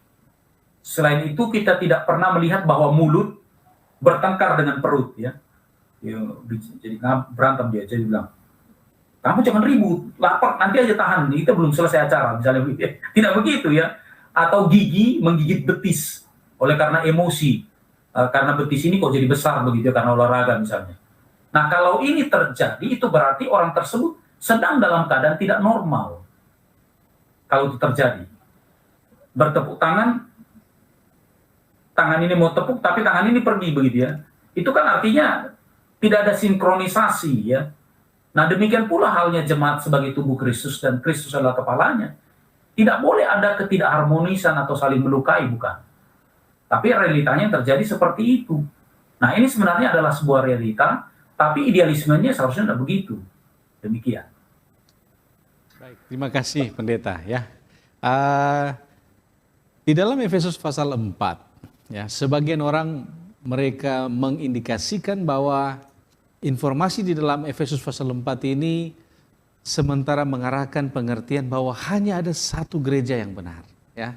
selain itu kita tidak pernah melihat bahwa mulut bertengkar dengan perut ya. Jadi berantem dia, jadi bilang, kamu jangan ribut, lapar nanti aja tahan, kita belum selesai acara misalnya begitu. Tidak begitu ya. Atau gigi menggigit betis oleh karena emosi, karena betis ini kok jadi besar begitu karena olahraga misalnya. Nah kalau ini terjadi itu berarti orang tersebut sedang dalam keadaan tidak normal. Kalau itu terjadi, bertepuk tangan ini mau tepuk tapi tangan ini pergi begitu ya, itu kan artinya tidak ada sinkronisasi ya. Nah demikian pula halnya jemaat sebagai tubuh Kristus dan Kristus adalah kepalanya. Tidak boleh ada ketidakharmonisan atau saling melukai, bukan. Tapi realitanya yang terjadi seperti itu. Nah ini sebenarnya adalah sebuah realita, tapi idealismenya seharusnya tidak begitu. Demikian. Baik, terima kasih pendeta ya. Di dalam Efesus pasal 4, ya, sebagian orang mereka mengindikasikan bahwa informasi di dalam Efesus pasal 4 ini sementara mengarahkan pengertian bahwa hanya ada satu gereja yang benar. Ya.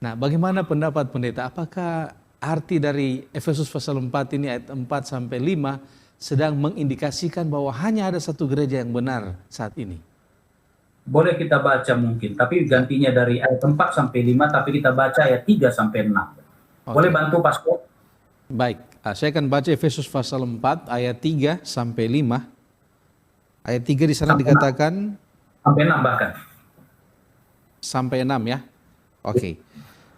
Nah, bagaimana pendapat pendeta? Apakah arti dari Efesus pasal 4 ini ayat 4 sampai 5 sedang mengindikasikan bahwa hanya ada satu gereja yang benar saat ini? Boleh kita baca mungkin, tapi gantinya dari ayat 4 sampai 5, tapi kita baca ayat 3 sampai 6. Boleh bantu Pastor? Baik, saya akan baca Efesus pasal 4 ayat 3 sampai 5. Ayat 3 di sana sampai dikatakan 6. Sampai 6 bahkan. Sampai 6 ya. Oke.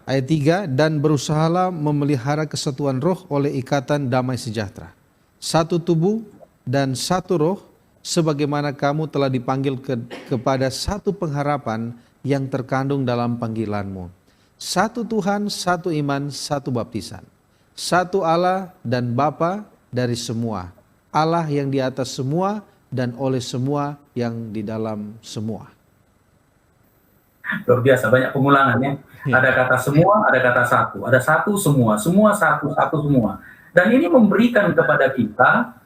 Ayat 3, dan berusahalah memelihara kesatuan roh oleh ikatan damai sejahtera. Satu tubuh dan satu roh, sebagaimana kamu telah dipanggil kepada satu pengharapan yang terkandung dalam panggilanmu. Satu Tuhan, satu iman, satu baptisan. Satu Allah dan Bapa dari semua. Allah yang di atas semua dan oleh semua yang di dalam semua. Luar biasa, banyak pengulangan ya. Ada kata semua, ada kata satu. Ada satu semua, semua satu, satu semua. Dan ini memberikan kepada kita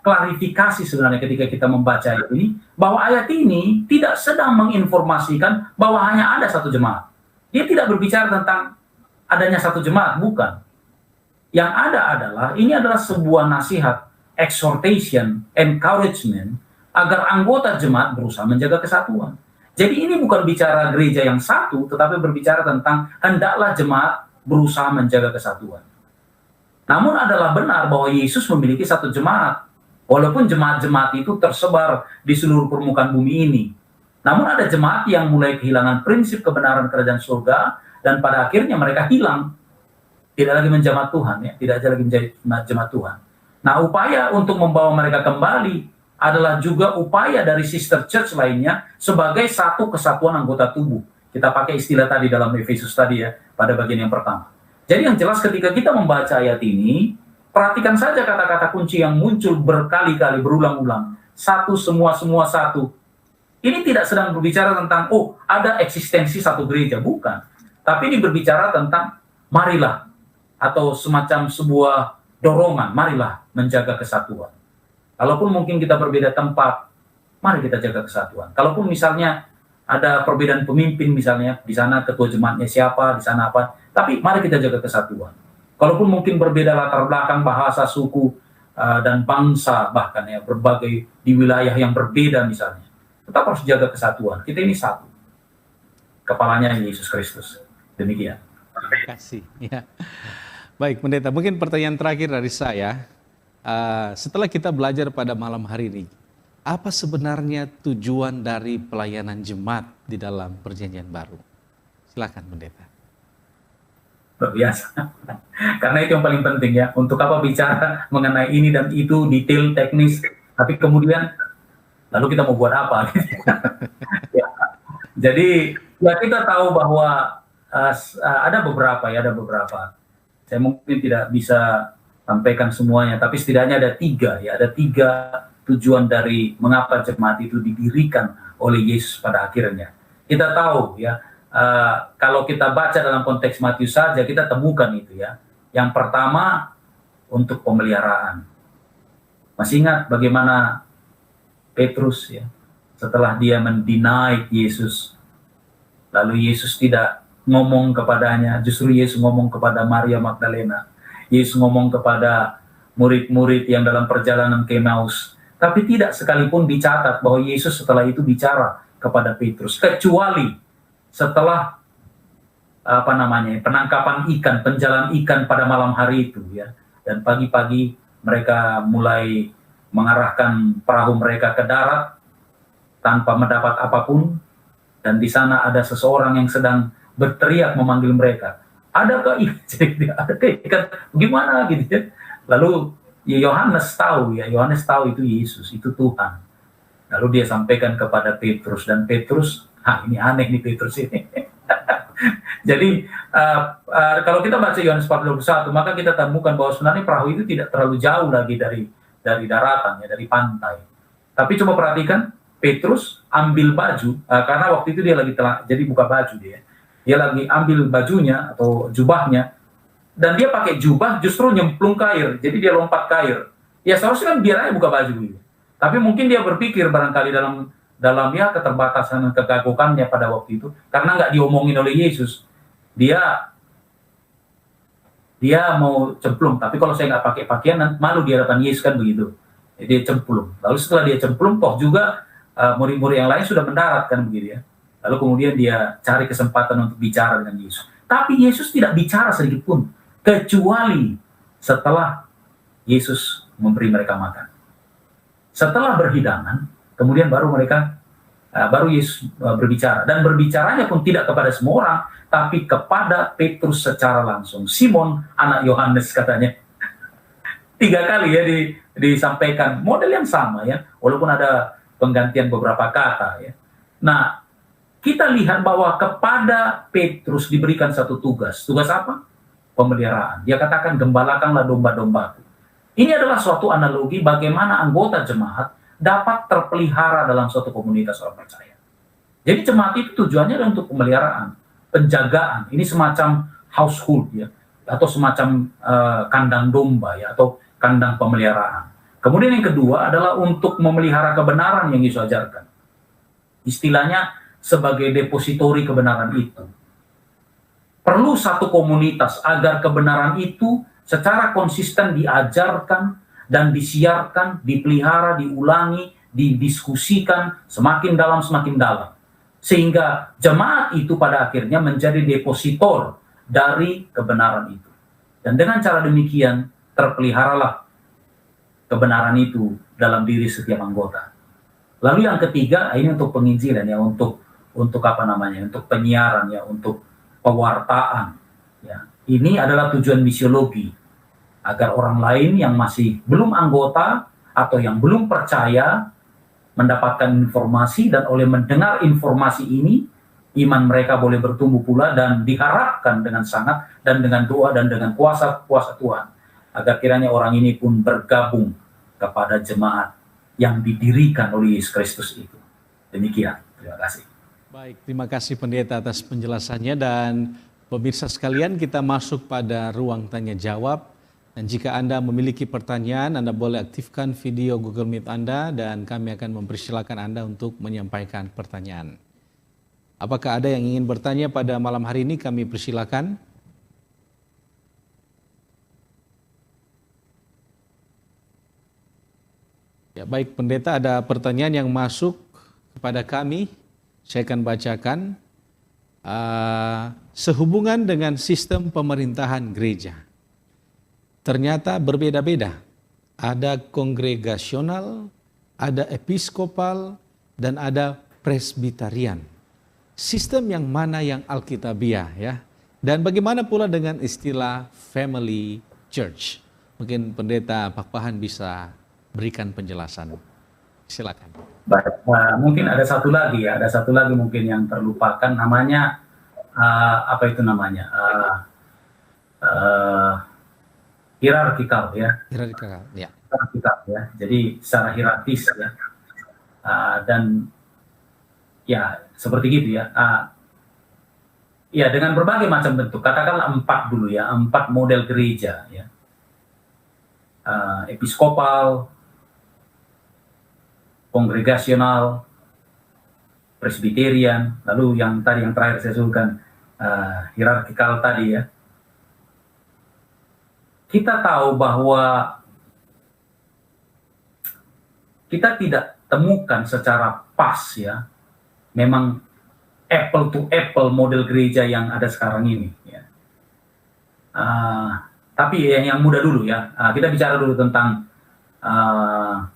klarifikasi sebenarnya ketika kita membaca ayat ini, bahwa ayat ini tidak sedang menginformasikan bahwa hanya ada satu jemaat. Dia tidak berbicara tentang adanya satu jemaat, bukan. Yang ada adalah, ini adalah sebuah nasihat, exhortation, encouragement, agar anggota jemaat berusaha menjaga kesatuan. Jadi ini bukan bicara gereja yang satu, tetapi berbicara tentang hendaklah jemaat berusaha menjaga kesatuan. Namun adalah benar bahwa Yesus memiliki satu jemaat, Walaupun jemaat-jemaat itu tersebar di seluruh permukaan bumi ini. Namun ada jemaat yang mulai kehilangan prinsip kebenaran kerajaan surga, dan pada akhirnya mereka hilang. Tidak lagi menjemaat Tuhan, ya, tidak lagi menjadi jemaat Tuhan. Nah, upaya untuk membawa mereka kembali adalah juga upaya dari sister church lainnya sebagai satu kesatuan anggota tubuh. Kita pakai istilah tadi dalam Efesus tadi ya, pada bagian yang pertama. Jadi yang jelas ketika kita membaca ayat ini, perhatikan saja kata-kata kunci yang muncul berkali-kali, berulang-ulang. Satu, semua, satu. Ini tidak sedang berbicara tentang, oh, ada eksistensi satu gereja. Bukan. Tapi ini berbicara tentang, marilah. Atau semacam sebuah dorongan, marilah menjaga kesatuan. Kalaupun mungkin kita berbeda tempat, mari kita jaga kesatuan. Kalaupun misalnya ada perbedaan pemimpin misalnya, di sana ketua jemaatnya siapa, di sana apa, tapi mari kita jaga kesatuan. Kalaupun mungkin berbeda latar belakang, bahasa, suku, dan bangsa bahkan ya, berbagai di wilayah yang berbeda misalnya, tetap harus jaga kesatuan. Kita ini satu. Kepalanya Yesus Kristus. Demikian. Terima kasih. Ya. Baik, Pendeta, mungkin pertanyaan terakhir dari saya. Setelah kita belajar pada malam hari ini, apa sebenarnya tujuan dari pelayanan jemaat di dalam Perjanjian Baru? Silakan, Pendeta. Luar biasa. Karena itu yang paling penting ya. Untuk apa bicara mengenai ini dan itu, detail, teknis, tapi kemudian lalu kita mau buat apa? Ya. Jadi ya kita tahu bahwa ada beberapa. Saya mungkin tidak bisa sampaikan semuanya, tapi setidaknya ada 3 ya. Ada 3 tujuan dari mengapa jemaat itu didirikan oleh Yesus pada akhirnya. Kita tahu ya, kalau kita baca dalam konteks Matius saja, kita temukan itu ya. Yang pertama, untuk pemeliharaan. Masih ingat bagaimana Petrus ya, setelah dia mendeny Yesus, lalu Yesus tidak ngomong kepadanya, justru Yesus ngomong kepada Maria Magdalena. Yesus ngomong kepada murid-murid yang dalam perjalanan ke Emmaus. Tapi tidak sekalipun dicatat bahwa Yesus setelah itu bicara kepada Petrus, kecuali setelah penangkapan ikan, penjalan ikan pada malam hari itu ya. Dan pagi-pagi mereka mulai mengarahkan perahu mereka ke darat tanpa mendapat apapun, dan di sana ada seseorang yang sedang berteriak memanggil mereka. Adakah ikan? Gimana gitu ya? Lalu Yohanes tahu itu Yesus, itu Tuhan. Lalu dia sampaikan kepada Petrus, dan Petrus, ini aneh nih Petrus ini. Jadi kalau kita baca Yohanes 4:21, maka kita temukan bahwa sebenarnya perahu itu tidak terlalu jauh lagi dari daratan ya, dari pantai. Tapi coba perhatikan, Petrus ambil baju, karena waktu itu dia lagi jadi buka baju dia lagi ambil bajunya atau jubahnya, dan dia pakai jubah justru nyemplung ke air, jadi dia lompat ke air. Ya seharusnya kan biar aja buka baju gitu. Tapi mungkin dia berpikir barangkali dalam ya keterbatasan dan kegagukannya pada waktu itu, karena nggak diomongin oleh Yesus, dia mau cemplung. Tapi kalau saya nggak pakai pakaian, malu di hadapan Yesus kan begitu. Jadi dia cemplung. Lalu setelah dia cemplung, toh juga murid-murid yang lain sudah mendarat kan begitu ya. Lalu kemudian dia cari kesempatan untuk bicara dengan Yesus. Tapi Yesus tidak bicara sedikit pun, kecuali setelah Yesus memberi mereka makan. Setelah berhidangan, kemudian baru Yesus berbicara. Dan berbicaranya pun tidak kepada semua orang, tapi kepada Petrus secara langsung. Simon, anak Yohanes katanya. 3 kali ya disampaikan model yang sama ya, walaupun ada penggantian beberapa kata ya. Nah, kita lihat bahwa kepada Petrus diberikan satu tugas. Tugas apa? Pemeliharaan. Dia katakan, gembalakanlah domba-dombaku. Ini adalah suatu analogi bagaimana anggota jemaat dapat terpelihara dalam suatu komunitas orang percaya. Jadi jemaat itu tujuannya adalah untuk pemeliharaan, penjagaan. Ini semacam household ya, atau semacam kandang domba ya, atau kandang pemeliharaan. Kemudian yang kedua adalah untuk memelihara kebenaran yang Yesus ajarkan. Istilahnya sebagai depositori kebenaran itu. Perlu satu komunitas agar kebenaran itu secara konsisten diajarkan dan disiarkan, dipelihara, diulangi, didiskusikan semakin dalam. Sehingga jemaat itu pada akhirnya menjadi depositor dari kebenaran itu. Dan dengan cara demikian terpeliharalah kebenaran itu dalam diri setiap anggota. Lalu yang ketiga, ini untuk penginjilan ya, untuk apa namanya, untuk penyiaran ya, untuk pewartaan ya. Ini adalah tujuan misiologi, agar orang lain yang masih belum anggota atau yang belum percaya mendapatkan informasi, dan oleh mendengar informasi ini iman mereka boleh bertumbuh pula, dan diharapkan dengan sangat dan dengan doa dan dengan kuasa Tuhan agar kiranya orang ini pun bergabung kepada jemaat yang didirikan oleh Yesus Kristus itu. Demikian, terima kasih. Baik, terima kasih pendeta atas penjelasannya, dan pemirsa sekalian, kita masuk pada ruang tanya jawab. Dan jika Anda memiliki pertanyaan, Anda boleh aktifkan video Google Meet Anda dan kami akan mempersilakan Anda untuk menyampaikan pertanyaan. Apakah ada yang ingin bertanya pada malam hari ini? Kami persilakan. Ya, baik pendeta, ada pertanyaan yang masuk kepada kami. Saya akan bacakan. Sehubungan dengan sistem pemerintahan gereja, ternyata berbeda-beda. Ada kongregasional, ada episkopal, dan ada presbiterian. Sistem yang mana yang alkitabiah ya? Dan bagaimana pula dengan istilah family church? Mungkin pendeta Pakpahan bisa berikan penjelasan. Silakan. Baik, mungkin ada satu lagi mungkin yang terlupakan, namanya apa itu namanya? Hierarkikal ya. Hierarkikal, ya. Hierarkikal ya. Jadi secara hierarkis ya. Dan ya seperti gitu ya. Ya dengan berbagai macam bentuk. Katakanlah 4 dulu ya, 4 model gereja ya. Episkopal, kongregasional, presbiterian, lalu yang terakhir saya sebutkan hierarkikal tadi ya. Kita tahu bahwa kita tidak temukan secara pas ya, memang apple to apple model gereja yang ada sekarang ini ya. Tapi yang mudah dulu ya, kita bicara dulu tentang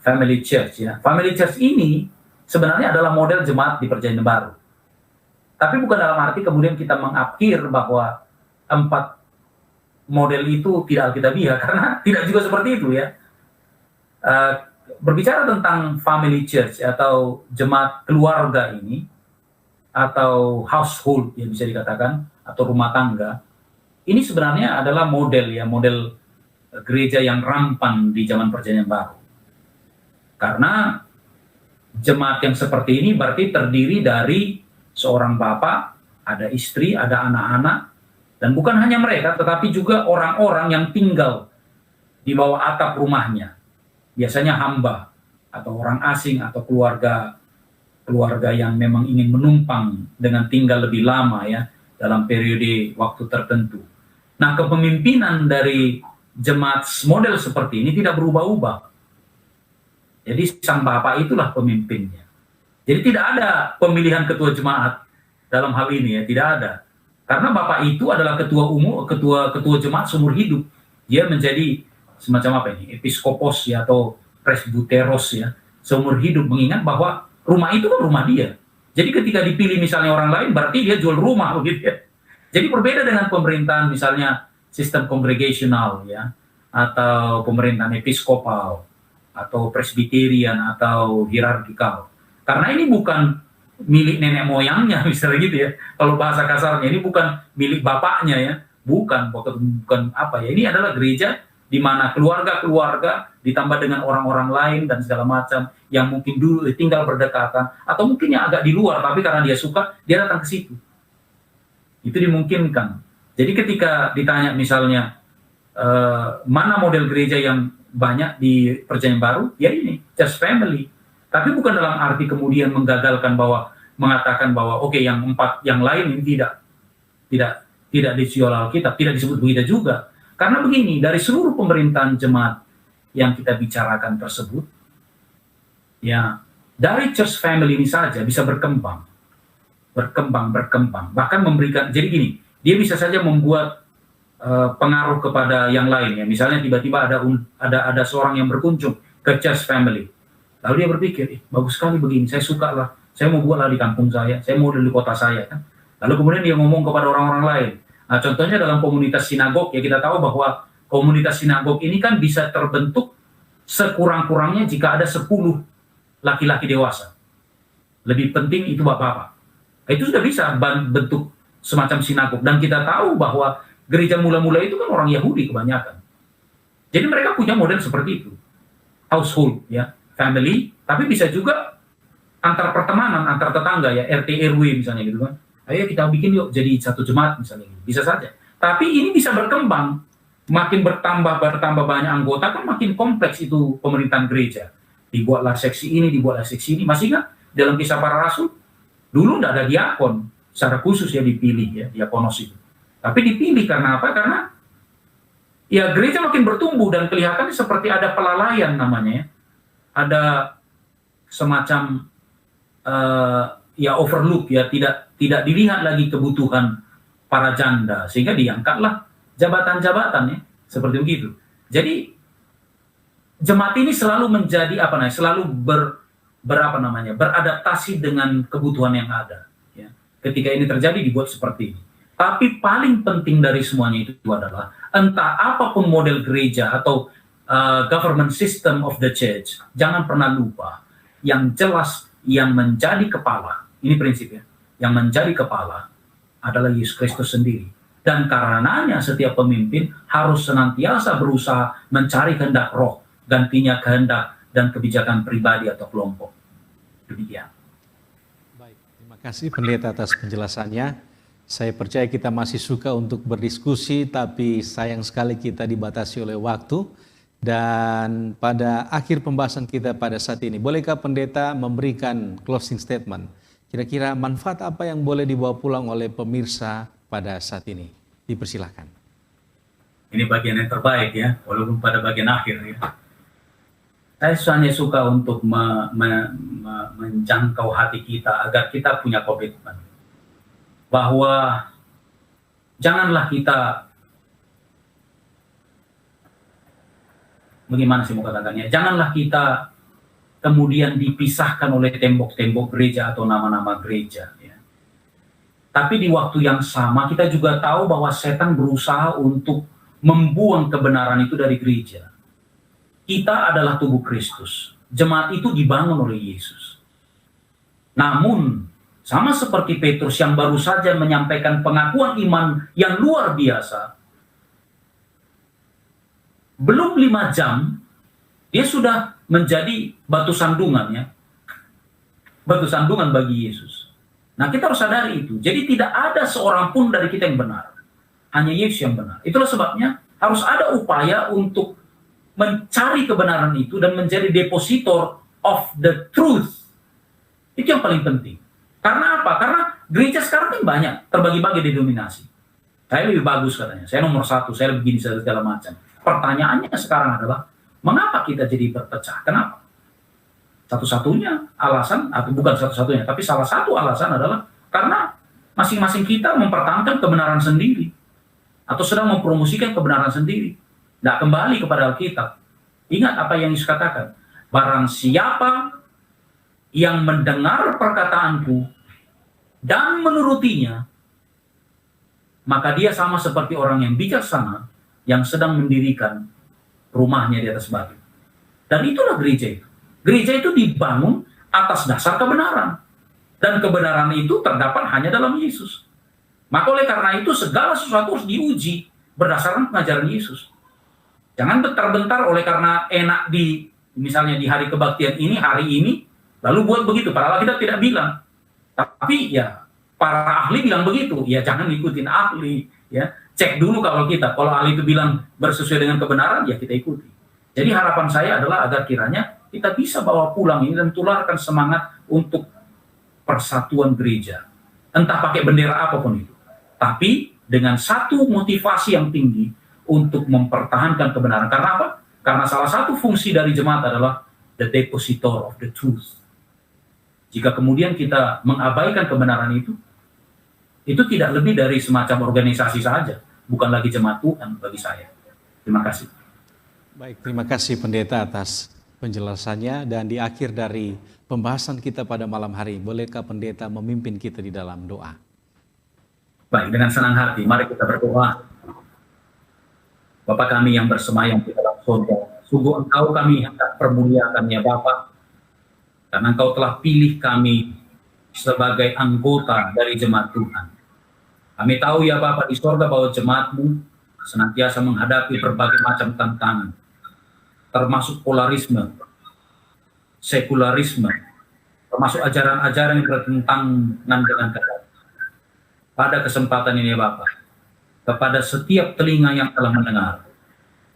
family church ya. Family church ini sebenarnya adalah model jemaat di Perjanjian Baru. Tapi bukan dalam arti kemudian kita mengakhir bahwa 4 model itu tidak alkitabiah, karena tidak juga seperti itu ya. Berbicara tentang family church atau jemaat keluarga ini, atau household ya bisa dikatakan, atau rumah tangga, ini sebenarnya adalah model gereja yang rampan di zaman Perjanjian Baru. Karena jemaat yang seperti ini berarti terdiri dari seorang bapak, ada istri, ada anak-anak, dan bukan hanya mereka, tetapi juga orang-orang yang tinggal di bawah atap rumahnya. Biasanya hamba, atau orang asing, atau keluarga yang memang ingin menumpang dengan tinggal lebih lama ya, dalam periode waktu tertentu. Nah, kepemimpinan dari jemaat model seperti ini tidak berubah-ubah. Jadi sang bapak itulah pemimpinnya. Jadi tidak ada pemilihan ketua jemaat dalam hal ini ya, tidak ada. Karena bapak itu adalah ketua umum, ketua jemaat seumur hidup. Dia menjadi semacam apa ini, episkopos ya, atau presbyteros ya, seumur hidup, mengingat bahwa rumah itu kan rumah dia. Jadi ketika dipilih misalnya orang lain, berarti dia jual rumah begitu ya. Jadi berbeda dengan pemerintahan misalnya sistem kongregasional ya, atau pemerintahan episkopal, atau presbiterian, atau hierarkikal. Karena ini bukan milik nenek moyangnya misalnya gitu ya. Kalau bahasa kasarnya, ini bukan milik bapaknya ya. Bukan apa ya. Ini adalah gereja di mana keluarga-keluarga ditambah dengan orang-orang lain dan segala macam yang mungkin dulu tinggal berdekatan, atau mungkin yang agak di luar, tapi karena dia suka, dia datang ke situ. Itu dimungkinkan. Jadi ketika ditanya misalnya mana model gereja yang banyak di Perjanjian Baru, ya ini church family. Tapi bukan dalam arti kemudian mengatakan bahwa oke, yang 4 yang lain ini tidak disiol Alkitab, tidak disebut begitu juga. Karena begini, dari seluruh pemerintahan jemaat yang kita bicarakan tersebut, ya dari church family ini saja bisa berkembang, bahkan memberikan. Jadi gini, dia bisa saja membuat pengaruh kepada yang lain ya. Misalnya tiba-tiba ada seorang yang berkunjung ke church family. Lalu dia berpikir, bagus sekali begini, saya suka lah, saya mau buatlah di kampung saya mau di kota saya kan. Lalu kemudian dia ngomong kepada orang-orang lain. Nah, contohnya dalam komunitas sinagog, ya kita tahu bahwa komunitas sinagog ini kan bisa terbentuk sekurang-kurangnya jika ada 10 laki-laki dewasa. Lebih penting itu bapak-bapak. Itu sudah bisa bentuk semacam sinagog. Dan kita tahu bahwa gereja mula-mula itu kan orang Yahudi kebanyakan. Jadi mereka punya model seperti itu. Household, ya, family, tapi bisa juga antar pertemanan, antar tetangga, ya, RT RW misalnya gitu kan. Ayo kita bikin yuk jadi satu jemaat misalnya gitu. Bisa saja. Tapi ini bisa berkembang. Makin bertambah banyak anggota kan makin kompleks itu pemerintahan gereja. Dibuatlah seksi ini, dibuatlah seksi ini. Masih nggak? Dalam Kisah Para Rasul, dulu nggak ada diakon secara khusus ya dipilih ya, diakonos itu. Tapi dipilih karena apa? Karena ya gereja makin bertumbuh dan kelihatannya seperti ada pelalaian namanya ya. Ada semacam ya overlook ya, tidak dilihat lagi kebutuhan para janda sehingga diangkatlah jabatan-jabatan ya, seperti begitu. Jadi jemaat ini selalu menjadi selalu beradaptasi dengan kebutuhan yang ada ya. Ketika ini terjadi dibuat seperti ini. Tapi paling penting dari semuanya itu adalah entah apapun model gereja atau government system of the church, jangan pernah lupa yang jelas yang menjadi kepala, ini prinsipnya, yang menjadi kepala adalah Yesus Kristus sendiri. Dan karenanya setiap pemimpin harus senantiasa berusaha mencari kehendak roh, gantinya kehendak dan kebijakan pribadi atau kelompok. Demikian. Baik, terima kasih pendeta atas penjelasannya. Saya percaya kita masih suka untuk berdiskusi, tapi sayang sekali kita dibatasi oleh waktu. Dan pada akhir pembahasan kita pada saat ini, bolehkah pendeta memberikan closing statement? Kira-kira manfaat apa yang boleh dibawa pulang oleh pemirsa pada saat ini? Dipersilahkan. Ini bagian yang terbaik ya, walaupun pada bagian akhir ya. Saya hanya suka untuk menjangkau hati kita agar kita punya komitmen. Bahwa janganlah kita, bagaimana sih mau katakannya, janganlah kita kemudian dipisahkan oleh tembok-tembok gereja atau nama-nama gereja. Ya. Tapi di waktu yang sama kita juga tahu bahwa setan berusaha untuk membuang kebenaran itu dari gereja. Kita adalah tubuh Kristus. Jemaat itu dibangun oleh Yesus. Namun, sama seperti Petrus yang baru saja menyampaikan pengakuan iman yang luar biasa, belum 5 jam, dia sudah menjadi batu sandungan ya. Batu sandungan bagi Yesus. Nah, kita harus sadari itu. Jadi tidak ada seorang pun dari kita yang benar. Hanya Yesus yang benar. Itulah sebabnya harus ada upaya untuk mencari kebenaran itu dan menjadi depositor of the truth. Itu yang paling penting. Karena apa? Karena gereja sekarang kan banyak, terbagi-bagi denominasi. Saya lebih bagus katanya, saya nomor 1, saya lebih begini, segala macam. Pertanyaannya sekarang adalah, mengapa kita jadi berpecah? Kenapa? Satu-satunya alasan, atau bukan satu-satunya, tapi salah satu alasan adalah karena masing-masing kita mempertahankan kebenaran sendiri. Atau sedang mempromosikan kebenaran sendiri. Tidak kembali kepada Alkitab. Ingat apa yang Yesus katakan. Barang siapa yang mendengar perkataanku dan menurutinya, maka dia sama seperti orang yang bijaksana yang sedang mendirikan rumahnya di atas batu. Dan itulah gereja itu. Gereja itu dibangun atas dasar kebenaran. Dan kebenaran itu terdapat hanya dalam Yesus. Maka oleh karena itu segala sesuatu harus diuji berdasarkan pengajaran Yesus. Jangan bentar-bentar oleh karena enak misalnya di hari kebaktian ini, hari ini, lalu buat begitu. Padahal kita tidak bilang. Tapi ya para ahli bilang begitu. Ya jangan ikutin ahli. Ya cek dulu kalau ahli itu bilang bersesuai dengan kebenaran, ya kita ikuti. Jadi harapan saya adalah agar kiranya kita bisa bawa pulang ini dan tularkan semangat untuk persatuan gereja. Entah pakai bendera apapun itu. Tapi dengan satu motivasi yang tinggi untuk mempertahankan kebenaran. Karena apa? Karena salah satu fungsi dari jemaat adalah the depositor of the truth. Jika kemudian kita mengabaikan kebenaran itu tidak lebih dari semacam organisasi saja, bukan lagi jemaat Tuhan bagi saya. Terima kasih. Baik, terima kasih pendeta atas penjelasannya. Dan di akhir dari pembahasan kita pada malam hari, bolehkah pendeta memimpin kita di dalam doa? Baik, dengan senang hati, mari kita berdoa. Bapa kami yang bersemayam di dalam surga, sungguh Engkau kami hendak permuliakan ya Bapa, karena Engkau telah pilih kami sebagai anggota dari jemaat Tuhan. Kami tahu ya Bapa di surga bahwa jemaat-Mu senantiasa menghadapi berbagai macam tantangan, termasuk polarisme, sekularisme, termasuk ajaran-ajaran yang bertentangan dengan kebenaran. Pada kesempatan ini Bapa, kepada setiap telinga yang telah mendengar,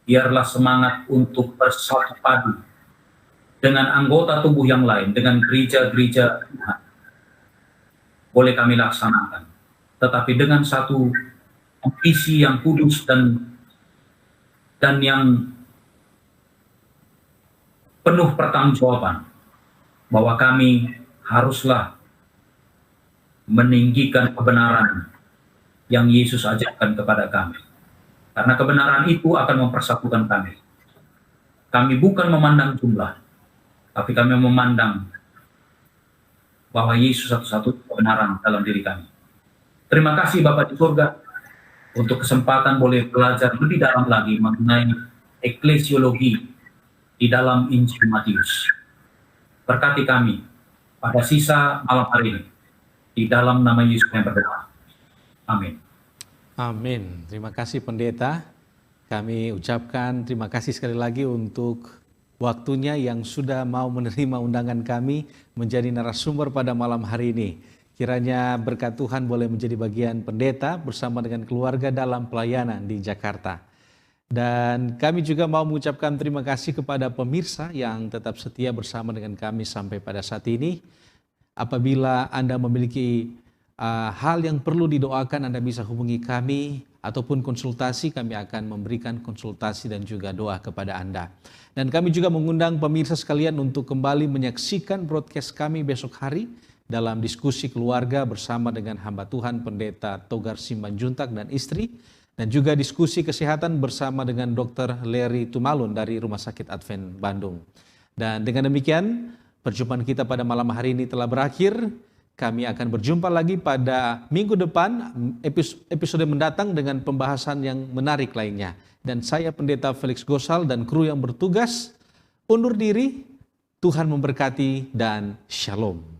biarlah semangat untuk bersatu padu dengan anggota tubuh yang lain, dengan gereja-gereja Tuhan, boleh kami laksanakan, tetapi dengan satu visi yang kudus dan yang penuh pertanggungjawaban, bahwa kami haruslah meninggikan kebenaran yang Yesus ajarkan kepada kami. Karena kebenaran itu akan mempersatukan kami. Kami bukan memandang jumlah, tapi kami memandang bahwa Yesus satu-satu kebenaran dalam diri kami. Terima kasih Bapa di surga untuk kesempatan boleh belajar lebih dalam lagi mengenai eklesiologi di dalam Injil Matius. Berkati kami pada sisa malam hari ini, di dalam nama Yesus yang berdoa. Amin. Amin. Terima kasih pendeta. Kami ucapkan terima kasih sekali lagi untuk waktunya yang sudah mau menerima undangan kami menjadi narasumber pada malam hari ini. Kiranya berkat Tuhan boleh menjadi bagian pendeta bersama dengan keluarga dalam pelayanan di Jakarta. Dan kami juga mau mengucapkan terima kasih kepada pemirsa yang tetap setia bersama dengan kami sampai pada saat ini. Apabila Anda memiliki hal yang perlu didoakan, Anda bisa hubungi kami ataupun konsultasi, kami akan memberikan konsultasi dan juga doa kepada Anda. Dan kami juga mengundang pemirsa sekalian untuk kembali menyaksikan broadcast kami besok hari dalam diskusi keluarga bersama dengan hamba Tuhan Pendeta Togar Simanjuntak dan istri, dan juga diskusi kesehatan bersama dengan Dr. Larry Tumalun dari Rumah Sakit Advent Bandung. Dan dengan demikian, perjumpaan kita pada malam hari ini telah berakhir. Kami akan berjumpa lagi pada minggu depan, episode mendatang dengan pembahasan yang menarik lainnya. Dan saya Pendeta Felix Gosal dan kru yang bertugas undur diri. Tuhan memberkati dan shalom.